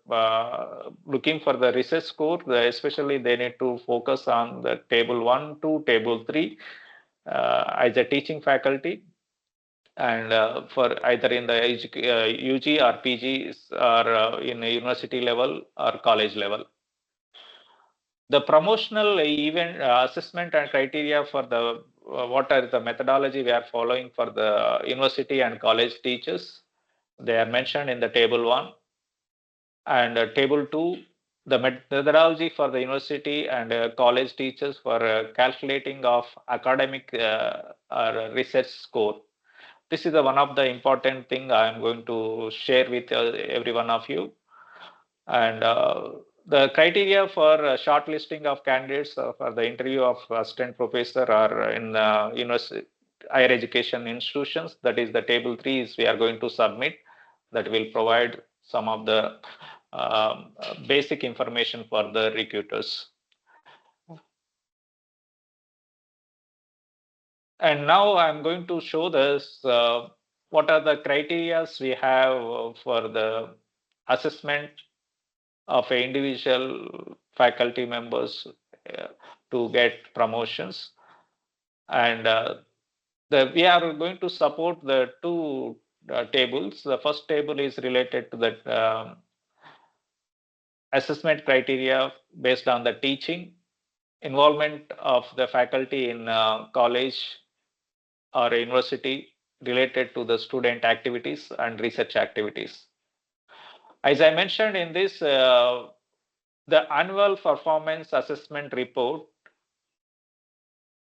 looking for the research score, especially they need to focus on the table 1 to table 3 as a teaching faculty, and for either in the UG or PG or in a university level or college level. The promotional event assessment and criteria for the what are the methodology we are following for the university and college teachers. They are mentioned in the table 1 and table 2. The methodology for the university and college teachers for calculating of academic or research score. this is the one of the important thing I am going to share with every one of you. And the criteria for shortlisting of candidates for the interview of assistant professor are in university, higher education institutions. That is the table 3 is we are going to submit. That will provide some of the basic information for the recruiters. And now I'm going to show this what are the criteria we have for the assessment of individual faculty members uh, to get promotions. And we are going to support the two tables. The first table is related to the assessment criteria based on the teaching, involvement of the faculty in college or university related to the student activities and research activities. As I mentioned in this, the annual performance assessment report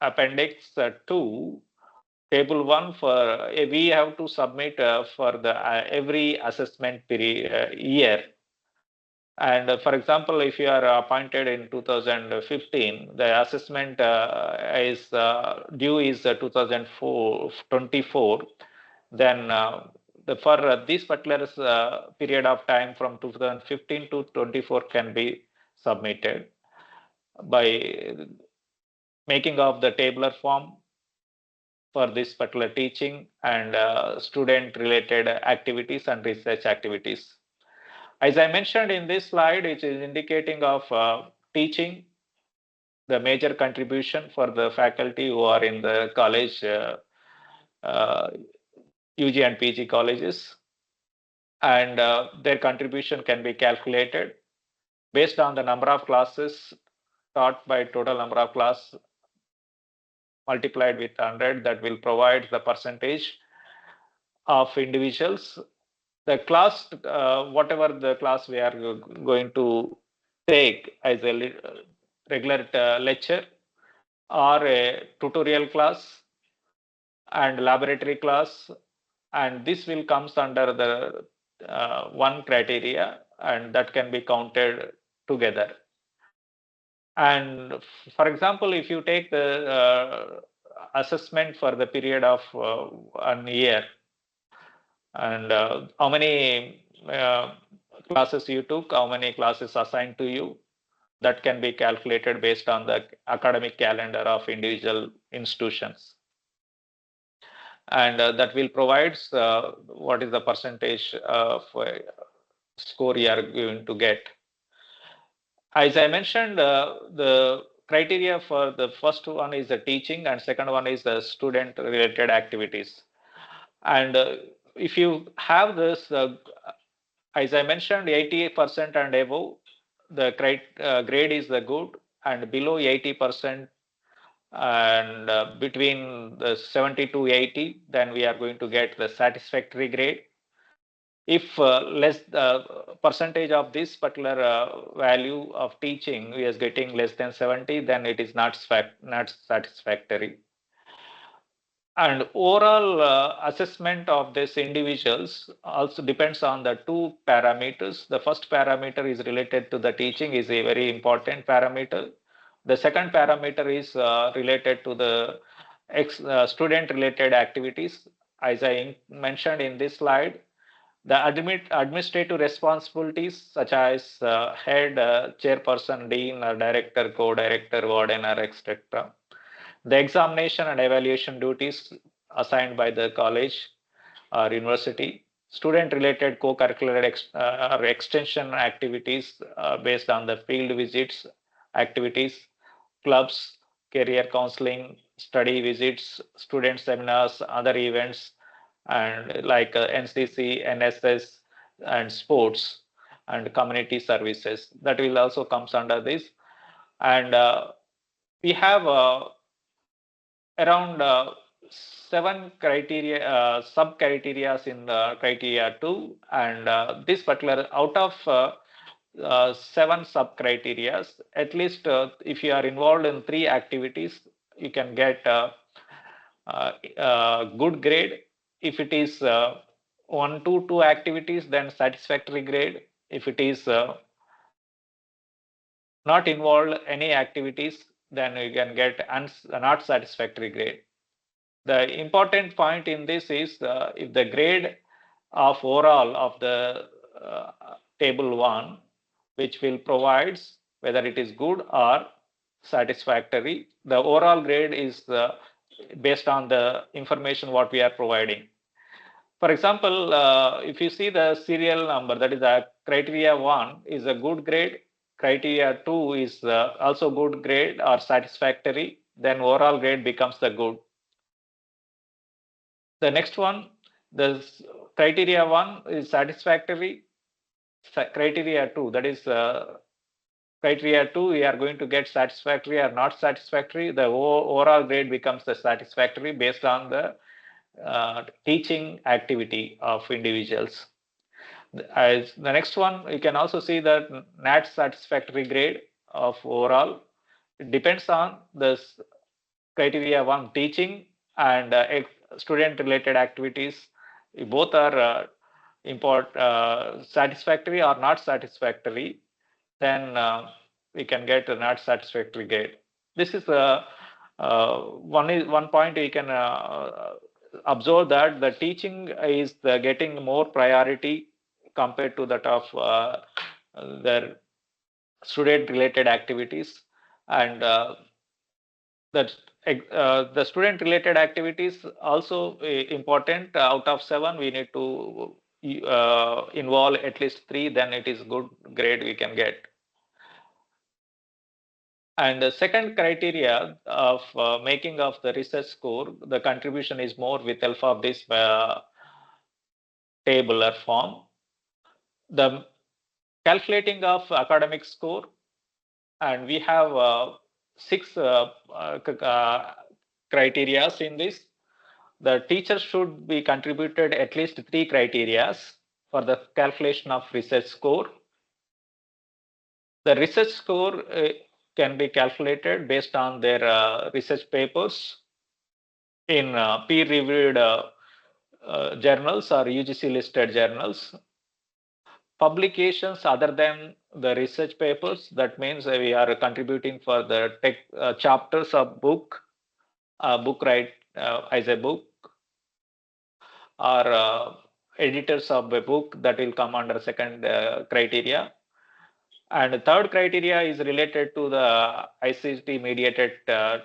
appendix 2 table 1 for we have to submit for the every assessment period year. And for example, if you are appointed in 2015, the assessment is due is 2024. Then for this particular period of time from 2015 to 24 can be submitted by making of the tabular form for this particular teaching and student related activities and research activities. As I mentioned in this slide, it is indicating of teaching, the major contribution for the faculty who are in the college, UG and PG colleges, and their contribution can be calculated based on the number of classes taught by total number of class multiplied with 100. That will provide the percentage of individuals. The class, whatever the class we are going to take as a regular lecture or a tutorial class and laboratory class, and this will comes under the one criteria, and that can be counted together. And for example, if you take the assessment for the period of 1 year, and how many classes you took, how many classes assigned to you, that can be calculated based on the academic calendar of individual institutions. And that will provide what is the percentage of score you are going to get. As I mentioned, the criteria for the first one is the teaching and second one is the student related activities. And if you have this, as I mentioned, 80% and above, the grade is the good, and below 80% and between the 70 to 80, then we are going to get the satisfactory grade. If less percentage of this particular value of teaching is getting less than 70, then it is not satisfactory. And overall assessment of these individuals also depends on the two parameters. The first parameter is related to the teaching, is a very important parameter. The second parameter is related to the student related activities. As I mentioned in this slide, the administrative responsibilities such as head, chairperson, dean, or director, co-director, warden, or etc. The examination and evaluation duties assigned by the college or university, student-related co-curricular or extension activities based on the field visits, activities, clubs, career counseling, study visits, student seminars, other events, and like NCC, NSS, and sports and community services. That will also comes under this. And we have around 7 criteria, sub criteria in the criteria 2, and this particular out of 7 sub criteria, at least if you are involved in 3 activities, you can get good grade. If it is one to two activities, then satisfactory grade. If it is not involved any activities, then you can get not satisfactory grade. The important point in this is if the grade of overall of the uh, table 1, which will provides whether it is good or satisfactory. The overall grade is based on the information what we are providing. For example, if you see the serial number, that is criteria 1 is a good grade, criteria 2 is also good grade or satisfactory, then overall grade becomes the good. The next one, the criteria 1 is satisfactory, criteria 2, that is criteria 2, we are going to get satisfactory or not satisfactory. The overall grade becomes the satisfactory based on the teaching activity of individuals. As the next one, you can also see that NAT satisfactory grade of overall. It depends on the criteria 1 teaching and student related activities. Both are satisfactory or not satisfactory, then we can get a not satisfactory grade. This is one point you can observe that the teaching is getting more priority compared to that of their student related activities, and that the student related activities also important. Out of 7 we need to involve at least 3, then it is good grade we can get. And the second criteria of making of the research score, the contribution is more with help of this tabular form. The calculating of academic score, and we have 6 criteria in this. The teacher should be contributed at least 3 criteria for the calculation of research score. The research score can be calculated based on their research papers in peer-reviewed journals or UGC listed journals. Publications other than the research papers, that means we are contributing for the chapters of book write as a book, or editors of a book, that will come under second criteria. And third criteria is related to the ICT mediated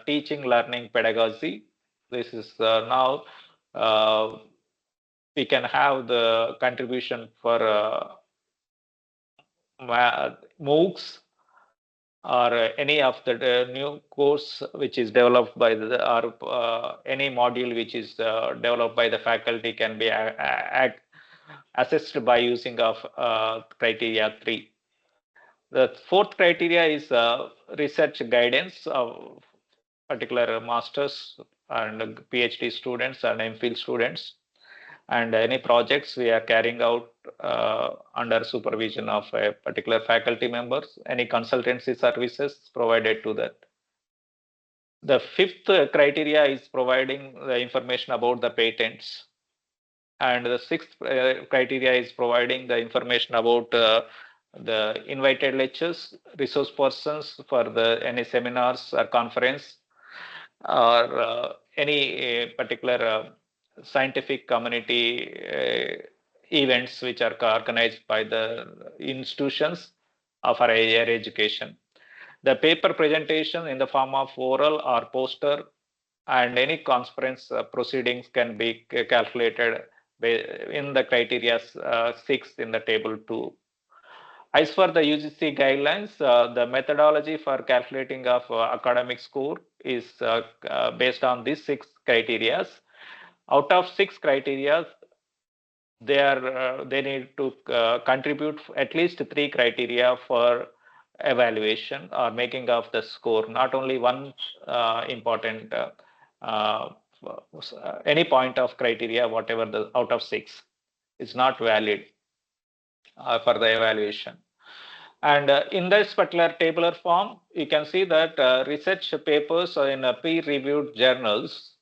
teaching learning pedagogy. This is now we can have the contribution for MOOCs or any of the new course which is developed by the, or any module which is developed by the faculty can be assessed by using of criteria 3. The fourth criteria is research guidance of particular masters and PhD students and MPhil students, and any projects we are carrying out under supervision of a particular faculty members, any consultancy services provided to that. The fifth criteria is providing the information about the patents, and the sixth criteria is providing the information about the invited lectures, resource persons for the any seminars or conference, or any particular scientific community events which are organized by the institutions of our higher education. The paper presentation in the form of oral or poster and any conference proceedings can be calculated in the criteria 6 in the table 2. As for the UGC guidelines, the methodology for calculating of academic score is based on these 6 criteria. Out of 6 criteria, they need to contribute at least 3 criteria for evaluation or making of the score. Not only one important uh, any point of criteria, whatever the out of 6 is not valid for the evaluation. And in this particular tabular form, you can see that research papers in peer-reviewed journals,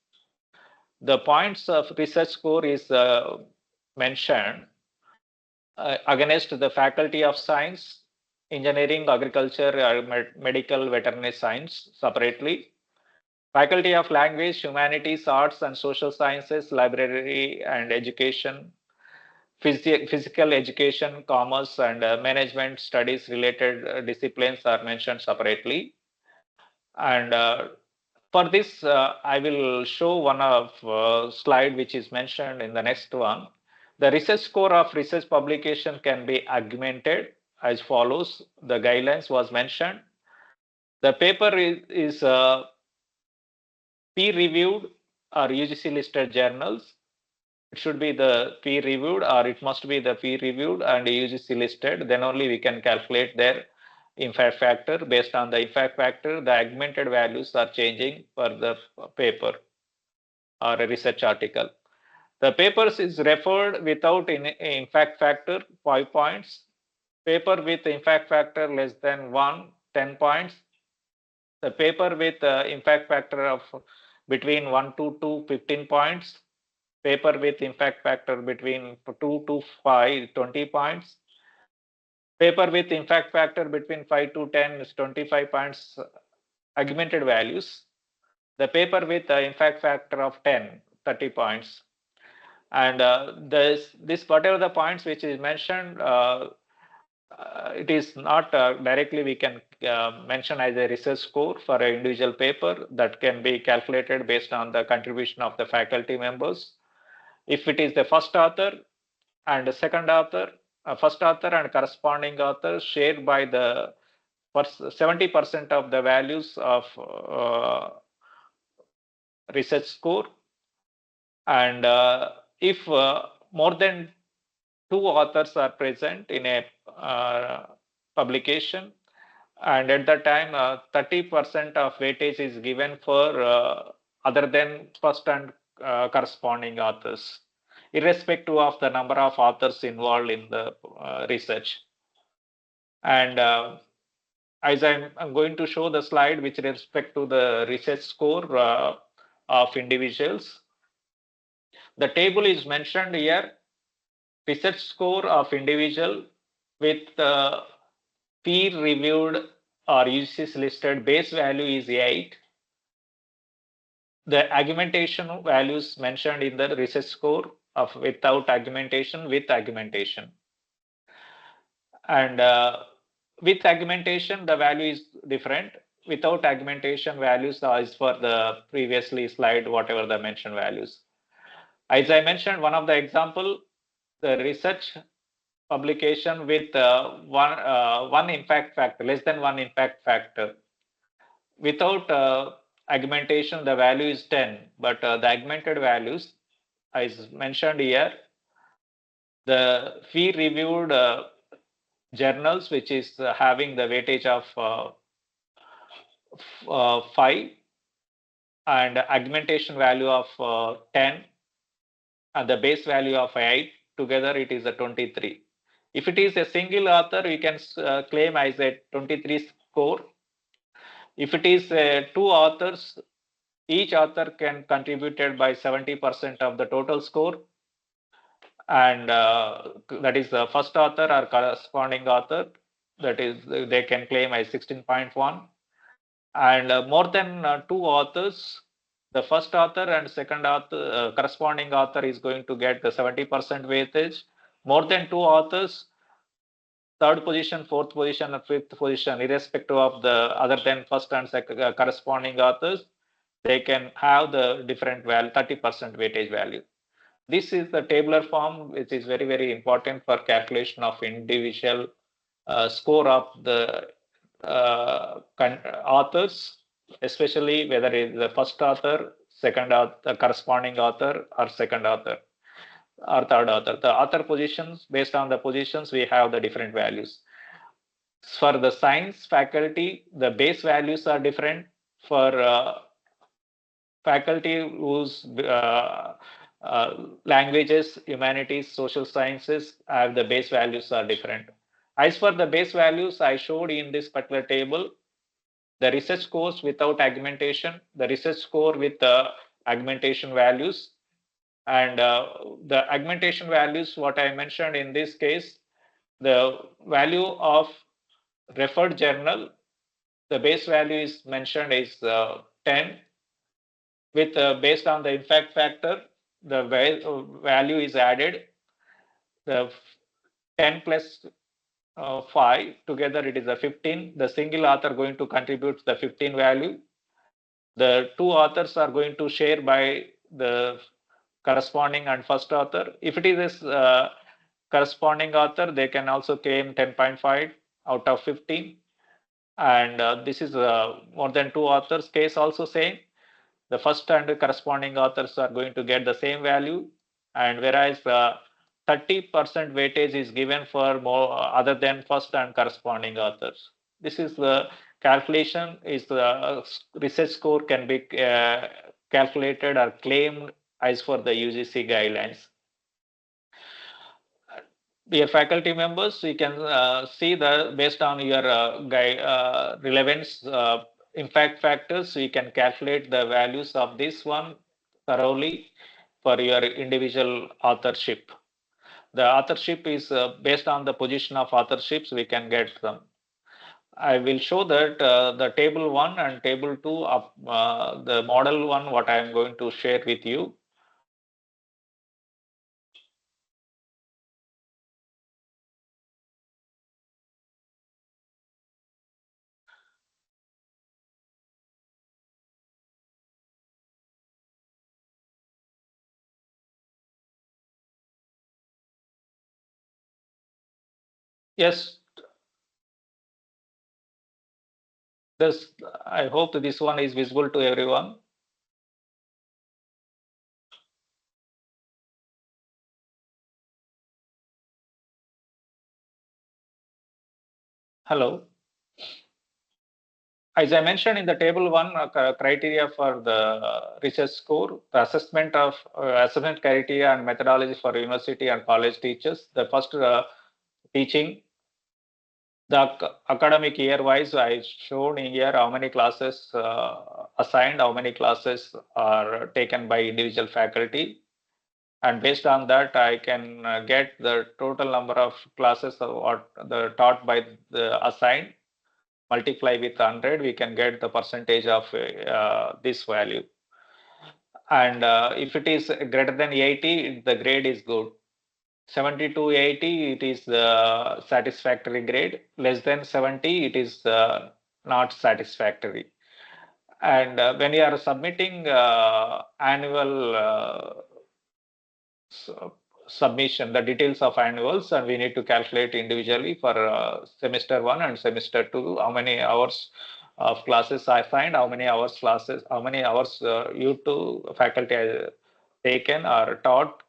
The points of research score is mentioned against the Faculty of Science, Engineering, Agriculture, Medical, Veterinary Science separately, Faculty of Language, Humanities, Arts and Social Sciences, Library and Education, Physical Education, Commerce and Management Studies related disciplines are mentioned separately. And for this, I will show one of slide which is mentioned in the next one. The research score of research publication can be augmented as follows. The guidelines was mentioned. The paper is peer-reviewed or UGC listed journals. It should be the peer-reviewed or it must be the peer-reviewed and UGC listed. Then only we can calculate their impact factor. Based on the impact factor, the augmented values are changing for the paper or a research article. The papers is referred without impact factor 5 points. Paper with impact factor less than 1, 10 points. The paper with impact factor of between 1 to 2, 15 points. Paper with impact factor between 2 to 5, 20 points. Paper with impact factor between 5 to 10 is 25 points augmented values. The paper with impact factor of 10, 30 points. And this whatever the points which is mentioned, it is not directly we can mention as a research score for an individual paper that can be calculated based on the contribution of the faculty members. If it is the first author and the second author, first author and corresponding author shared by the 70% of the values of research score, and if more than two authors are present in a publication, and at that time 30% of weightage is given for other than first and corresponding authors, irrespective of the number of authors involved in the research. And as I'm going to show the slide with respect to the research score of individuals, the table is mentioned here. Research score of individual with peer reviewed or UCS listed base value is 8. The augmentation values mentioned in the research score of without augmentation, with augmentation. And with augmentation, the value is different. Without augmentation, values is for the previously slide, whatever the mentioned values. As I mentioned, one of the example, the research publication with one impact factor, less than one impact factor. Without augmentation, the value is 10, but the augmented values, as mentioned here, the fee reviewed journals, which is having the weightage of 5 and augmentation value of 10 and the base value of 8, together it is a 23. If it is a single author, we can claim as a 23 score. If it is two authors, each author can contributed by 70% of the total score, and that is the first author or corresponding author, that is they can claim as 16.1, and more than two authors, the first author and second author corresponding author is going to get the 70% weightage. More than two authors, third position, fourth position, and fifth position, irrespective of the other than first and second corresponding authors, they can have the different value, 30% weightage value. This is the tabular form, which is very, very important for calculation of individual score of the authors, especially whether it is the first author, second author, corresponding author, or second author, or third author. The author positions, based on the positions, we have the different values. For the science faculty, the base values are different. For faculty whose languages, humanities, social sciences have the base values are different. As for the base values, I showed in this particular table the research scores without augmentation, the research score with augmentation values. And the augmentation values, what I mentioned in this case, the value of referred journal, the base value is mentioned is 10, with based on the impact factor, the value is added, the 10 plus 5 together it is a 15. The single author going to contribute the 15 value. The two authors are going to share by the corresponding and first author. If it is a corresponding author, they can also claim 10.5 out of 15. And this is more than two authors case also same. The first and corresponding authors are going to get the same value, and whereas 30% weightage is given for more other than first and corresponding authors. This is the calculation is the research score can be calculated or claimed as for the UGC guidelines. Dear faculty members, you can see that based on your relevance impact factors, you can calculate the values of this one thoroughly for your individual authorship. The authorship is based on the position of authorships, we can get them. I will show that the table 1 and table 2 of the model 1, what I am going to share with you. Yes, this, I hope this one is visible to everyone. Hello. As I mentioned in the table 1 criteria for the research score, the assessment of assessment criteria and methodology for university and college teachers. The first teaching, the academic year wise, I showed in here how many classes assigned, how many classes are taken by individual faculty. And based on that, I can get the total number of classes of what the taught by the assigned, multiply with 100, we can get the percentage of this value. And if it is greater than 80, the grade is good. 70 to 80, it is the satisfactory grade. Less than 70, it is not satisfactory. And when you are submitting annual submission, the details of annuals, and we need to calculate individually for semester 1 and semester 2, how many hours of classes I find, how many hours classes, how many hours you two faculty taken or taught.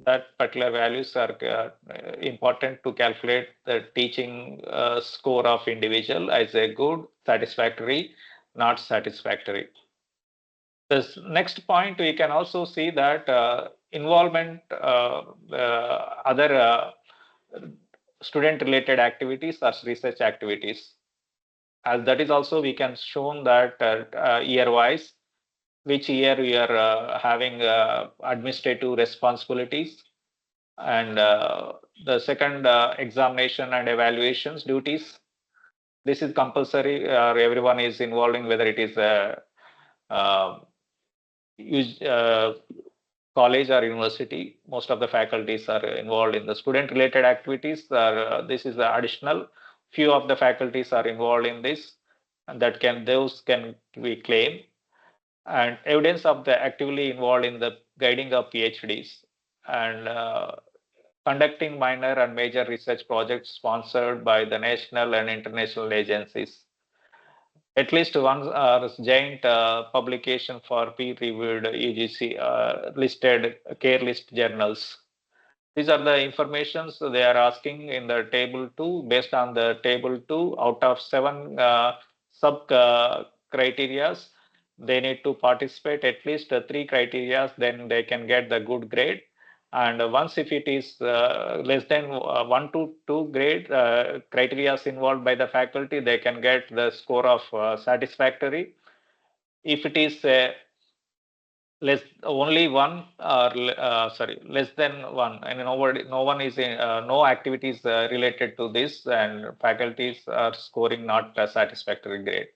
That particular values are important to calculate the teaching score of individual as a good, satisfactory, not satisfactory. This next point, we can also see that involvement, other student related activities or research activities. As that is also we can shown that year wise, which year we are having administrative responsibilities, and the second examination and evaluations duties. This is compulsory, everyone is involving, whether it is a use, college or university. Most of the faculties are involved in the student related activities. This is the additional. Few of the faculties are involved in this, and that can those can be claimed. And evidence of the actively involved in the guiding of PhDs and conducting minor and major research projects sponsored by the national and international agencies. At least one giant publication for peer-reviewed UGC listed care list journals. These are the informations they are asking in the table 2. Based on the table 2, out of 7 sub criterias, they need to participate at least 3 criterias, then they can get the good grade. And once if it is less than 1 to 2 grade criteria involved by the faculty, they can get the score of satisfactory. If it is only one or sorry, less than one, and nobody, no one is in, no activities related to this, and faculties are scoring not a satisfactory grade.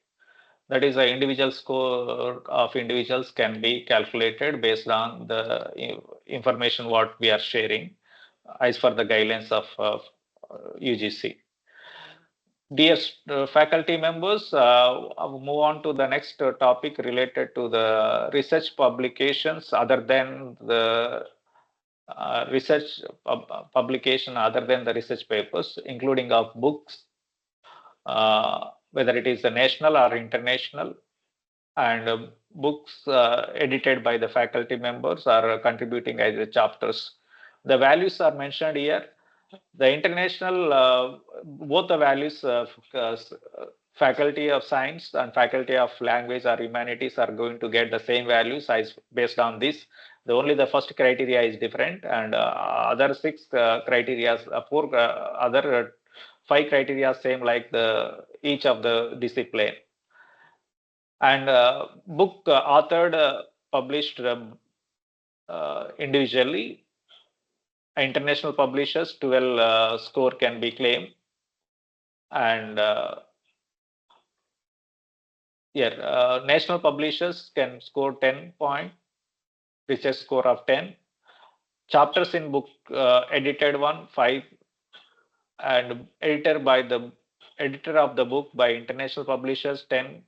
That is, the individual score of individuals can be calculated based on the information what we are sharing as for the guidelines of UGC. Dear faculty members, I'll move on to the next topic related to the research publications other than the research publication other than the research papers, including of books, whether it is the national or international, and books edited by the faculty members are contributing as the chapters. The values are mentioned here. The international, both the values of faculty of science and faculty of language or humanities are going to get the same values as based on this. The only the first criteria is different, and other six criteria, four other five criteria same like the each of the discipline. And book authored, published individually. International publishers 12 score can be claimed, and yeah, national publishers can score 10 point, research score of 10. Chapters in book edited one 5, and editor of the book by international publishers 10.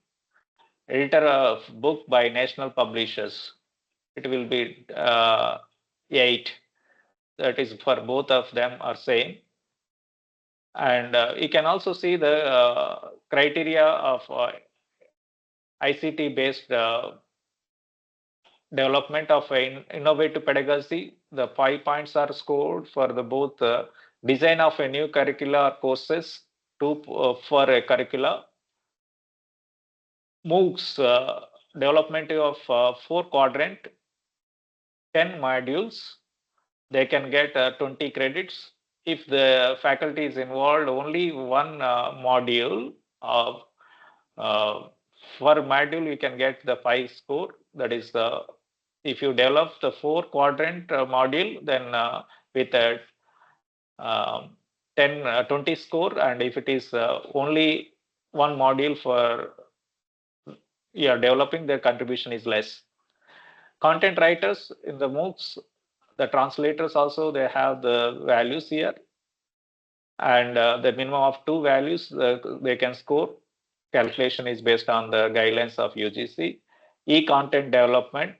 Editor of book by national publishers, it will be 8. That is for both of them are same. And you can also see the criteria of ICT based development of innovative pedagogy. The 5 points are scored for the both design of a new curricular courses, 2 for a curricula. MOOCs, development of 4 quadrant, 10 modules. They can get 20 credits. If the faculty is involved, only one module of for module you can get the 5 score. That is the, if you develop the 4 quadrant module, then with a 10 20 score, and if it is only one module for you are developing, their contribution is less. Content writers in the MOOCs, the translators also, they have the values here, and the minimum of 2 values they can score. Calculation is based on the guidelines of UGC. E-content development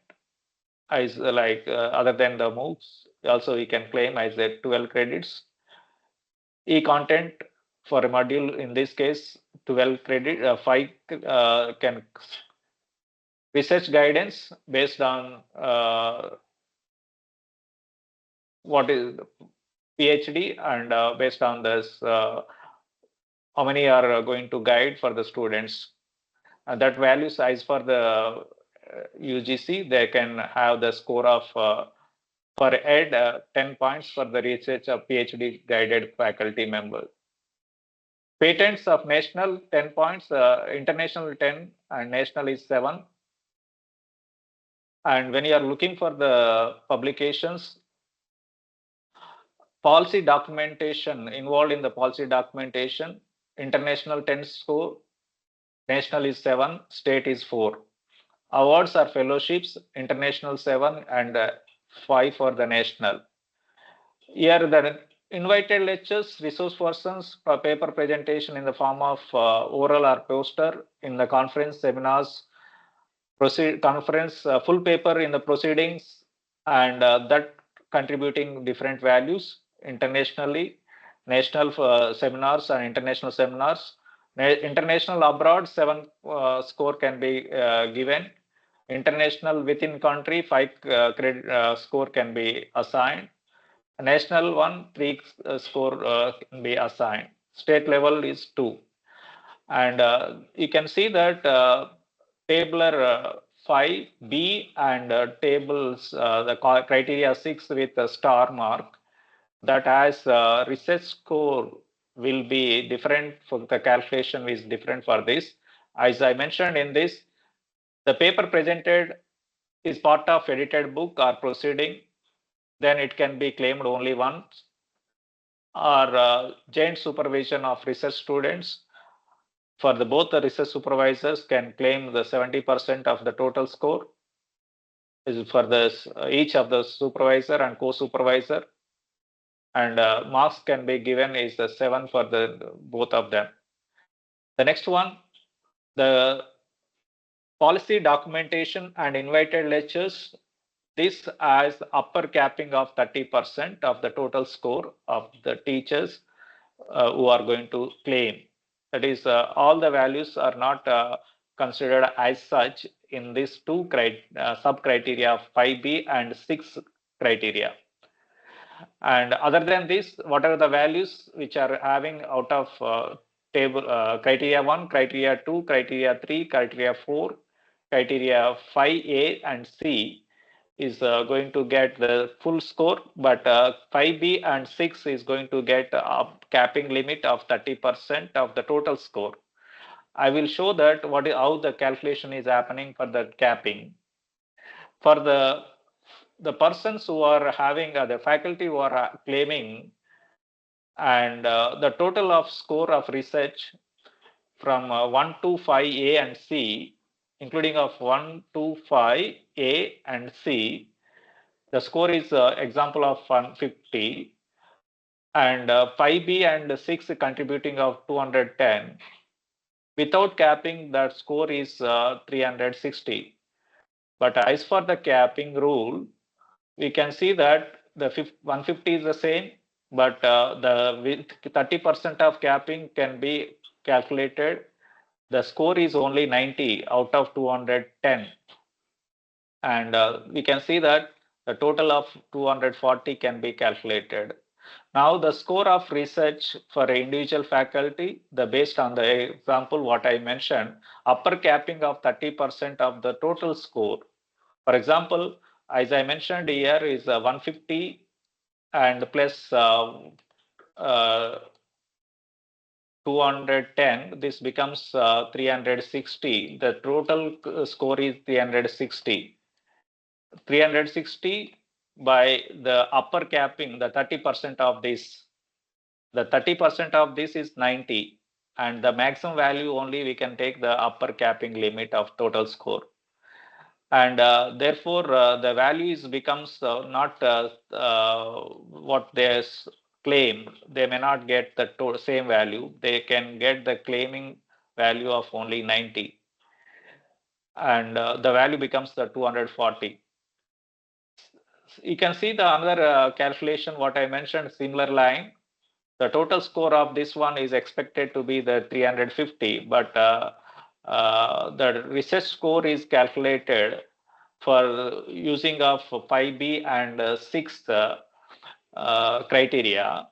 is like other than the MOOCs, also we can claim as a 12 credits. E-content for a module in this case 12 credit, 5 can research guidance based on what is PhD, and based on this how many are going to guide for the students. That value size for the UGC, they can have the score of for ed 10 points for the research of PhD guided faculty member. Patents of national 10 points, international 10, and national is 7. And when you are looking for the publications, policy documentation, involved in the policy documentation, international 10 score, national is 7, state is 4. Awards are fellowships, international 7 and 5 for the national. Here the invited lectures, resource persons, paper presentation in the form of oral or poster in the conference, seminars, conference, full paper in the proceedings, and that contributing different values internationally, national seminars and international seminars. International abroad, 7 score can be given. International within country, 5 credit score can be assigned. National one, 3 score can be assigned. State level is 2. And you can see that tabular 5B and tables the criteria 6 with a star mark, that has research score will be different for the calculation is different for this. As I mentioned in this, the paper presented is part of edited book or proceeding, then it can be claimed only once, or joint supervision of research students. For the both the research supervisors can claim the 70% of the total score is for this each of the supervisor and co-supervisor, and marks can be given is the 7 for the both of them. The next one, the policy documentation and invited lectures. This as upper capping of 30% of the total score of the teachers who are going to claim. That is, all the values are not considered as such in these two sub criteria of 5B and 6 criteria. And other than this, whatever the values which are having out of table criteria 1, criteria 2, criteria 3, criteria 4, criteria 5A and C is going to get the full score, but 5B and 6 is going to get a capping limit of 30% of the total score. I will show that how the calculation is happening for the capping. For the persons who are having the faculty who are claiming, and the total of score of research from 1 to 5A and C, including of 1 to 5A and C, the score is example of 150, and 5B and 6 contributing of 210. Without capping, that score is 360. But as for the capping rule, we can see that the 150 is the same, but the with 30% of capping can be calculated. The score is only 90 out of 210, and we can see that the total of 240 can be calculated. Now the score of research for individual faculty, the based on the example what I mentioned, upper capping of 30% of the total score. For example, as I mentioned here is 150 and plus uh, 210, this becomes 360. The total score is 360. 360 by the upper capping, the 30% of this. The 30% of this is 90, and the maximum value only we can take the upper capping limit of total score. And therefore the value is becomes not what they claim. They may not get the same value. They can get the claiming value of only 90, and the value becomes the 240. You can see the another calculation what I mentioned, similar line. The total score of this one is expected to be the 350, but the research score is calculated for using of 5B and 6 criteria.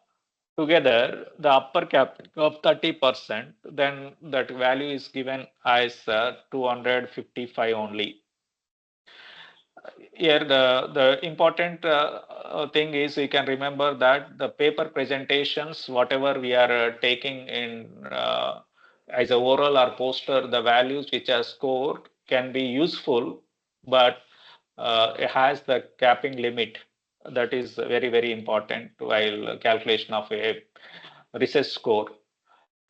Together, the upper cap of 30%, then that value is given as 255 only. Here, the important thing is you can remember that the paper presentations, whatever we are taking in as a oral or poster, the values which are scored can be useful, but it has the capping limit. That is very, very important while calculation of a research score.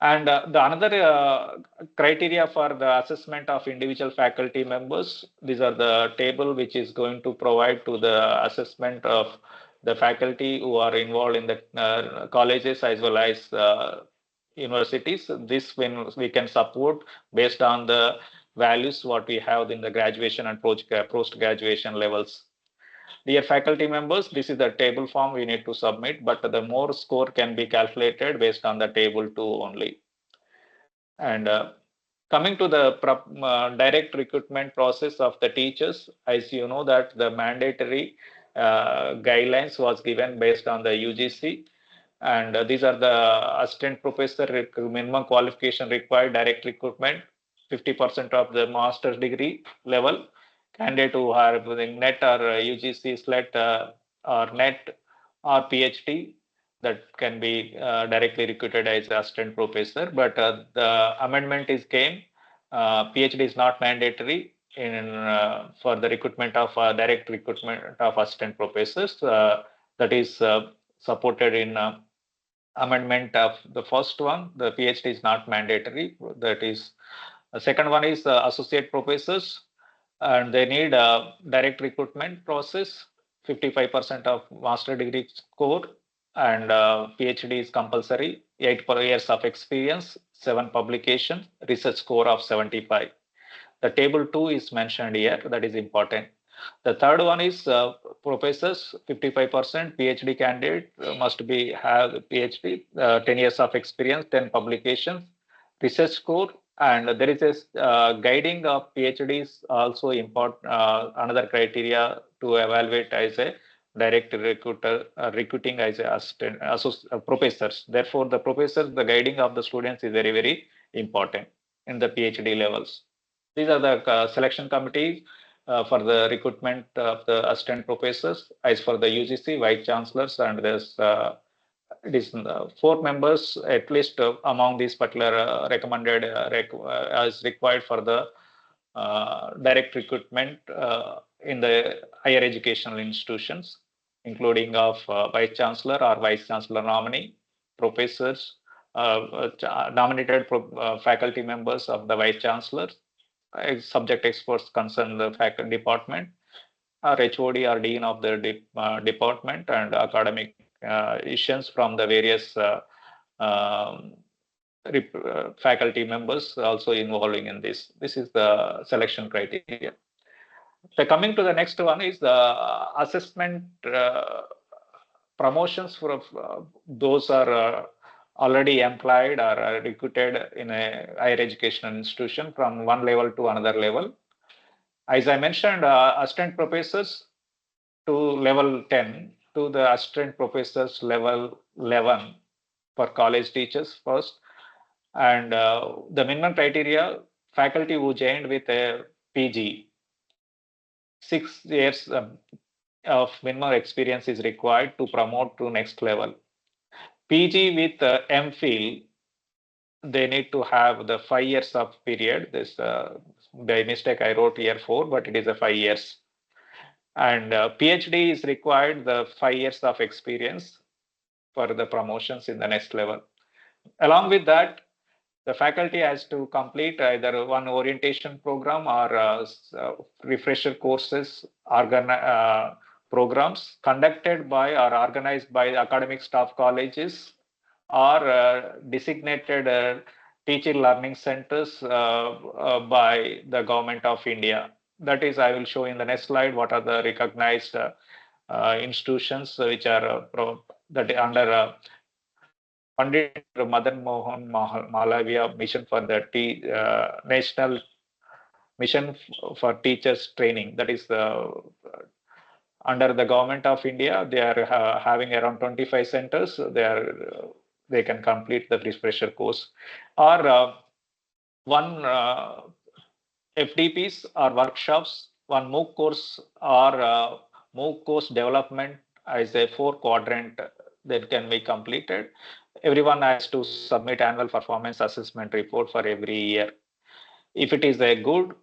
And the another criteria for the assessment of individual faculty members, these are the table which is going to provide to the assessment of the faculty who are involved in the colleges as well as universities. This when we can support based on the values what we have in the graduation and post graduation levels. Dear faculty members, this is the table form we need to submit, but the more score can be calculated based on the table 2 only. And coming to the direct recruitment process of the teachers, as you know that the mandatory guidelines was given based on the UGC, and these are the assistant professor minimum qualification required direct recruitment, 50% of the master's degree level, candidate who are with net or UGC SLET or net or PhD, that can be directly recruited as assistant professor. But the amendment is came, PhD is not mandatory. in for the recruitment of direct recruitment of assistant professors. That is supported in amendment of the first one. The PhD is not mandatory. That is the second one is associate professors, and they need a direct recruitment process. 55% of master degree score, and PhD is compulsory. 8 years of experience, 7 publications, research score of 75. The table 2 is mentioned here. That is important. The third one is professors. 55% PhD candidate must be have PhD, 10 years of experience, 10 publications, research score, and there is a guiding of PhDs also important. Another criteria to evaluate as a direct recruiter, recruiting as a assistant, professors. Therefore, the professors, the guiding of the students is very, very important in the PhD levels. These are the selection committees for the recruitment of the assistant professors. As for the UGC, vice chancellors, and there's it is 4 members at least among these particular recommended as required for the direct recruitment in the higher educational institutions, including of vice chancellor or vice chancellor nominee, professors, nominated faculty members of the vice chancellor, subject experts concerned the faculty department, or HOD or dean of the department, and academic issues from the various faculty members also involving in this. This is the selection criteria. So coming to the next one is the assessment promotions for those are already employed or recruited in a higher educational institution from one level to another level. As I mentioned, assistant professors to level 10 to the assistant professors level 11 for college teachers first. And the minimum criteria, faculty who joined with a PG, 6 years of minimum experience is required to promote to next level. PG with MPhil, they need to have the 5 years of period. This by mistake I wrote year 4, but it is a 5 years. And PhD is required the 5 years of experience for the promotions in the next level. Along with that, the faculty has to complete either one orientation program or refresher courses, programs conducted by or organized by academic staff colleges or designated teaching learning centers by the government of India. That is, I will show in the next slide what are the recognized institutions which are that under Pandit Madan Mohan Malaviya Mission for the National Mission for Teachers Training. That is the under the government of India. They are having around 25 centers. They can complete the refresher course, or one FDPs or workshops, one MOOC course or MOOC course development as a 4 quadrant that can be completed. Everyone has to submit annual performance assessment report for every year. If it is a good,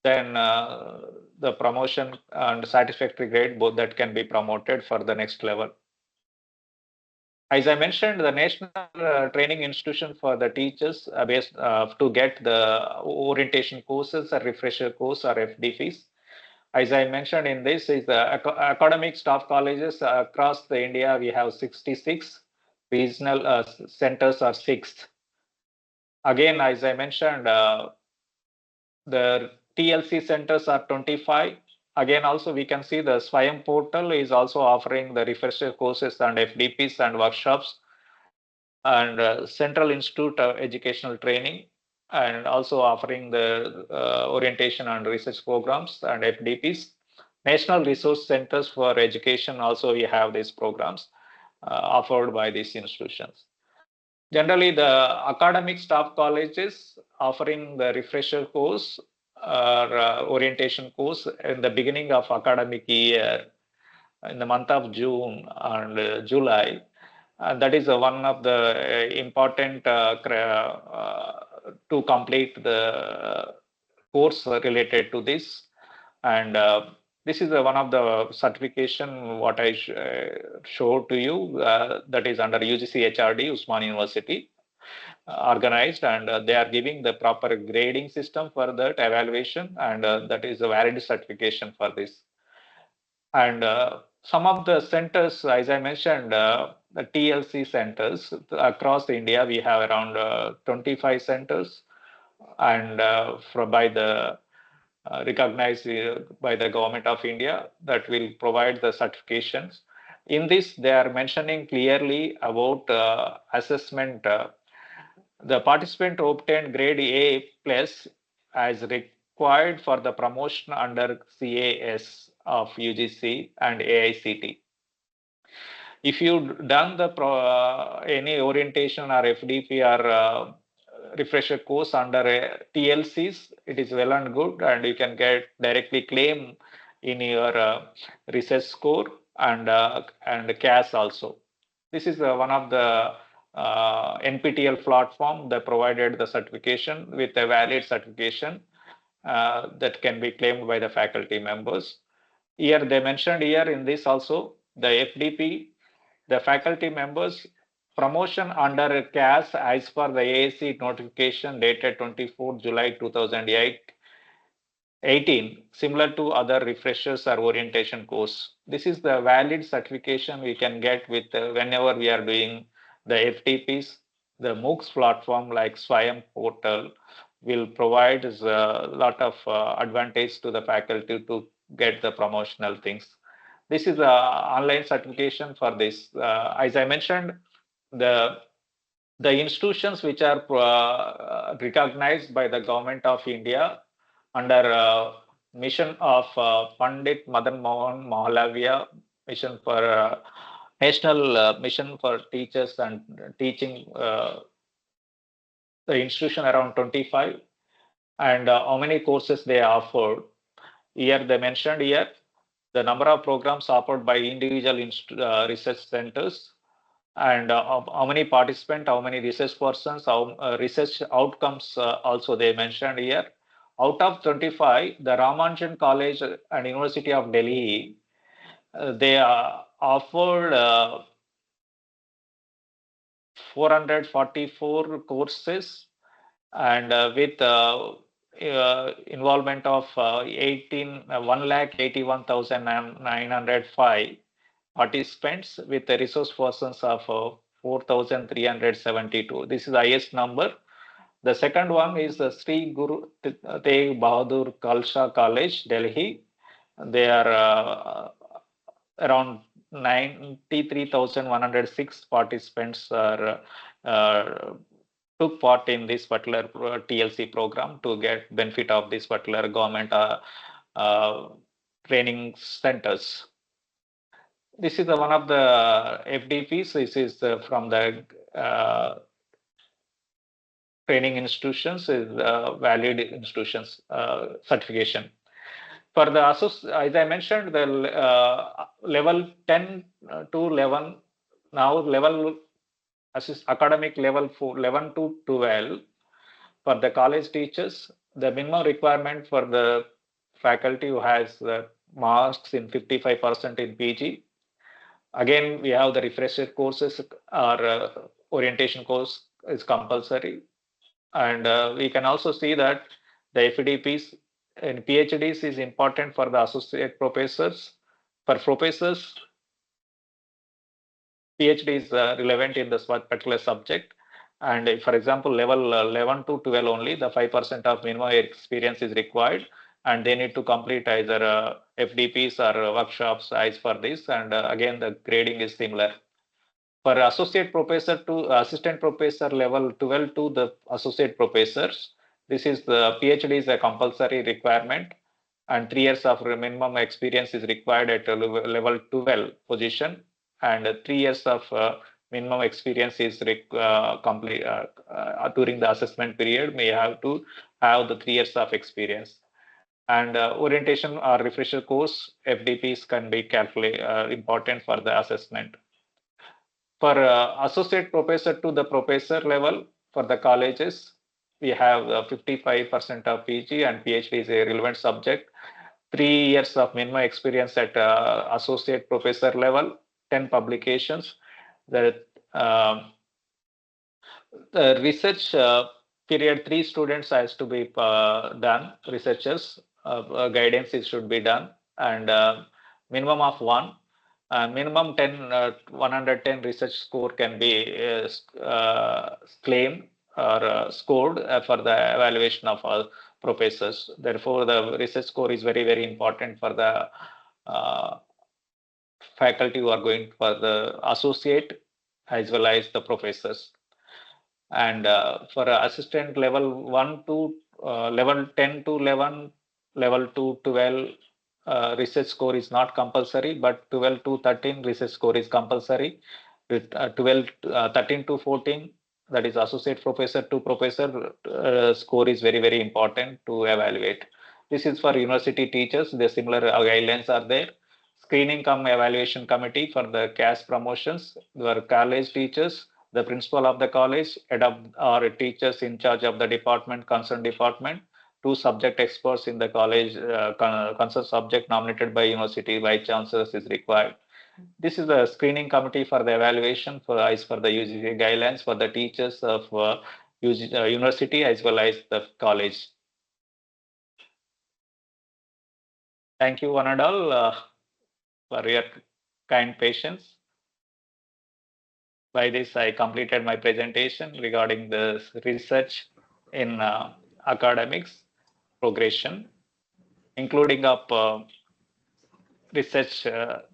then the promotion and satisfactory grade, both that can be promoted for the next level. As I mentioned, the National Training Institution for the teachers based to get the orientation courses or refresher course or FDPs. As I mentioned in this is the academic staff colleges across the India. We have 66 regional centers are 6. Again, as I mentioned, the TLC centers are 25. Again, also we can see the Swayam portal is also offering the refresher courses and FDPs and workshops, and Central Institute of Educational Training, and also offering the orientation and research programs and FDPs. National Resource Centers for Education, also we have these programs offered by these institutions. Generally, the academic staff colleges offering the refresher course or orientation course in the beginning of academic year in the month of June and July. That is one of the important to complete the course related to this. And this is one of the certification what I showed to you, that is under UGC HRD, Usman University organized, and they are giving the proper grading system for that evaluation, and that is a valid certification for this. And some of the centers, as I mentioned, the TLC centers across India, we have around 25 centers, and by the recognized by the government of India, that will provide the certifications. In this, they are mentioning clearly about assessment. The participant obtained grade A plus as required for the promotion under CAS of UGC and AICT. If you done the any orientation or FDP or refresher course under TLCs, it is well and good, and you can get directly claim in your research score and CAS also. This is one of the NPTEL platform that provided the certification with a valid certification that can be claimed by the faculty members. Here they mentioned here in this also the FDP, the faculty members promotion under CAS as per the AAC notification dated 24 July 2008 18, similar to other refreshers or orientation course. This is the valid certification we can get with whenever we are doing the FTPs. The MOOCs platform like Swayam portal will provide a lot of advantage to the faculty to get the promotional things. This is the online certification for this. As I mentioned, the the institutions which are recognized by the government of India under mission of Pandit Madan Mohan Mahalavya, mission for national mission for teachers and teaching, the institution around 25, and how many courses they offered. Here they mentioned here the number of programs offered by individual research centers, and how many participants, how many research persons, how research outcomes also they mentioned here. Out of 25, the Ramanujan College and University of Delhi, they offered 444 courses, and with involvement of 1,81,905 participants with the resource persons of 4,372. This is the highest number. The second one is the Sri Guru Tegh Bahadur Khalsa College, Delhi. They are around 93,106 participants are took part in this particular TLC program to get benefit of this particular government uh, training centers. This is one of the FDPs. This is from the training institutions, is valid institutions certification. For the as I mentioned, the level 10 to 11, now level academic level 4, 11 to 12 for the college teachers, the minimum requirement for the faculty who has marks in 55% in PG. Again, we have the refresher courses or orientation course is compulsory. And we can also see that the FDPs and PhDs is important for the associate professors. For professors, PhD is relevant in this particular subject. And for example, level 11 to 12 only, the 5% of minimum experience is required. And they need to complete either FDPs or workshops as for this. And again, the grading is similar. For associate professor to assistant professor level 12 to the associate professors, this is the PhD is a compulsory requirement, and 3 years of minimum experience is required at a level 12 position, and 3 years of minimum experience is complete during the assessment period. May have to have the 3 years of experience. And orientation or refresher course FDPs can be calculated important for the assessment. For associate professor to the professor level for the colleges, we have 55% of PG and PhD is a relevant subject. 3 years of minimum experience at associate professor level, 10 publications. The research period, 3 students has to be done, researchers, guidance is should be done, and minimum of one. Minimum 110 research score can be claimed or scored for the evaluation of all professors. Therefore, the research score is very, very important for the uh, faculty who are going for the associate as well as the professors. And for assistant level 1 to level 10 to 11, level 2 12, research score is not compulsory, but 12 to 13 research score is compulsory. With 13 to 14, that is associate professor to professor, score is very, very important to evaluate. This is for university teachers. The similar guidelines are there. Screening cum evaluation committee for the CAS promotions. Were college teachers, the principal of the college, head of or teachers in charge of the department, concerned department, 2 subject experts in the college, concerned subject nominated by university vice chancellors is required. This is the screening committee for the evaluation for as for the UGC guidelines for the teachers of university as well as the college. Thank you one and all for your kind patience. By this, I completed my presentation regarding the research in academics progression, including up research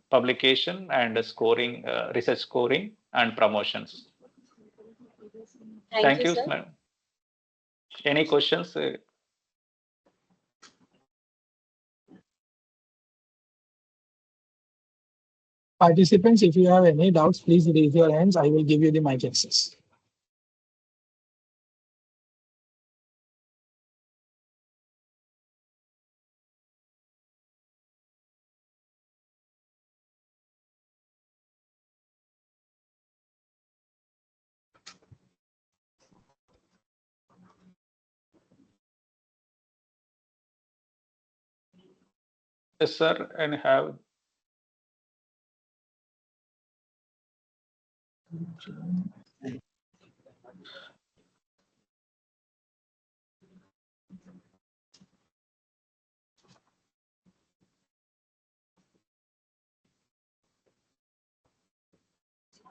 publication and scoring, research scoring and promotions. Thank Thank you, you, sir. ma'am. Any questions? Participants, if you have any doubts, please raise your hands. I will give you the mic access. Yes, sir. And have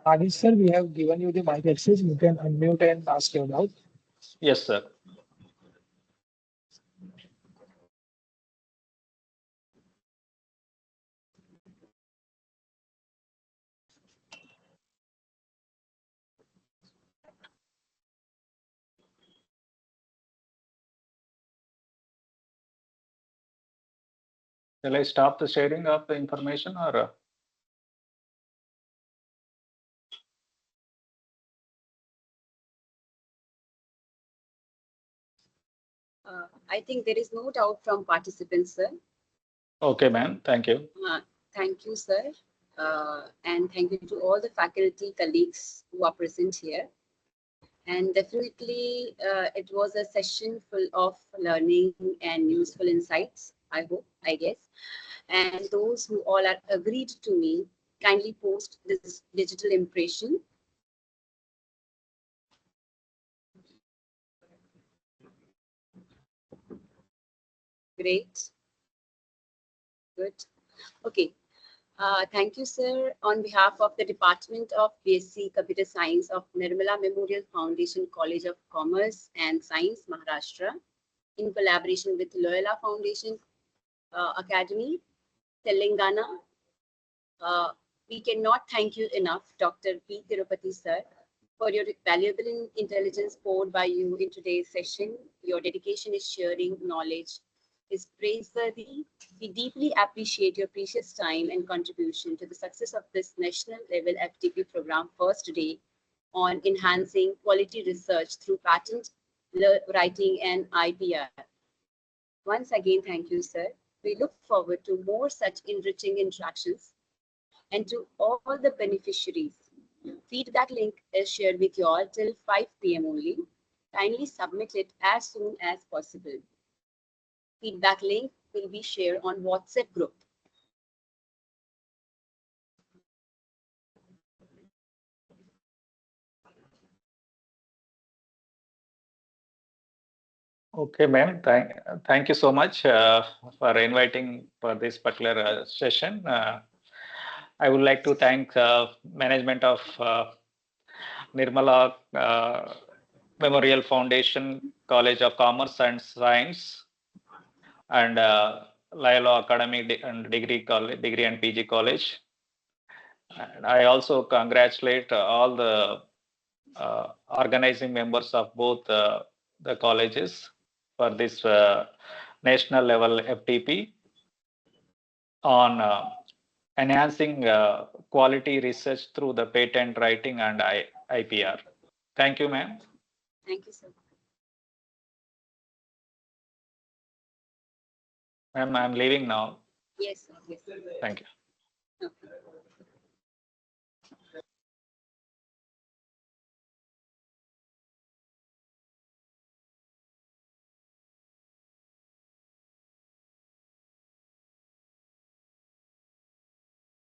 Adish sir, we have given you the mic access. You can unmute and ask your doubt. yes, sir. Shall I stop the sharing of the information or? I think there is no doubt from participants, sir. Okay, ma'am. Thank you. Thank you, sir. And thank you to all the faculty colleagues who are present here. And definitely, it was a session full of learning and useful insights, I hope, I guess. And those who all are agreed to me, kindly post this digital impression. Great. Good. Okay. Thank you, sir. On behalf of the Department of BSc Computer Science of Nirmala Memorial Foundation College of Commerce and Science, Maharashtra, in collaboration with Loyola Foundation Academy, Telangana, we cannot thank you enough, Dr. P. Tirupati, sir, for your valuable intelligence poured by you in today's session. Your dedication is sharing knowledge is praiseworthy. We deeply appreciate your precious time and contribution to the success of this national level FTP program first day on enhancing quality research through patent writing and IPR. Once again, thank you, sir. We look forward to more such enriching interactions and to all the beneficiaries. Feedback link is shared with you all till 5 p.m. only. Kindly submit it as soon as possible. Feedback link will be shared on WhatsApp group. Okay, ma'am. Thank you so much for inviting for this particular session. I would like to thank management of Nirmala Memorial Foundation, College of Commerce and Science, and Lilo Academy and Degree and PG College. And I also congratulate all the organizing members of both the colleges for this national level FTP on enhancing quality research through the patent writing and IPR. Thank you, ma'am. Thank you, sir. Ma'am, I'm leaving now. Yes, sir. Yes. Thank you. Okay.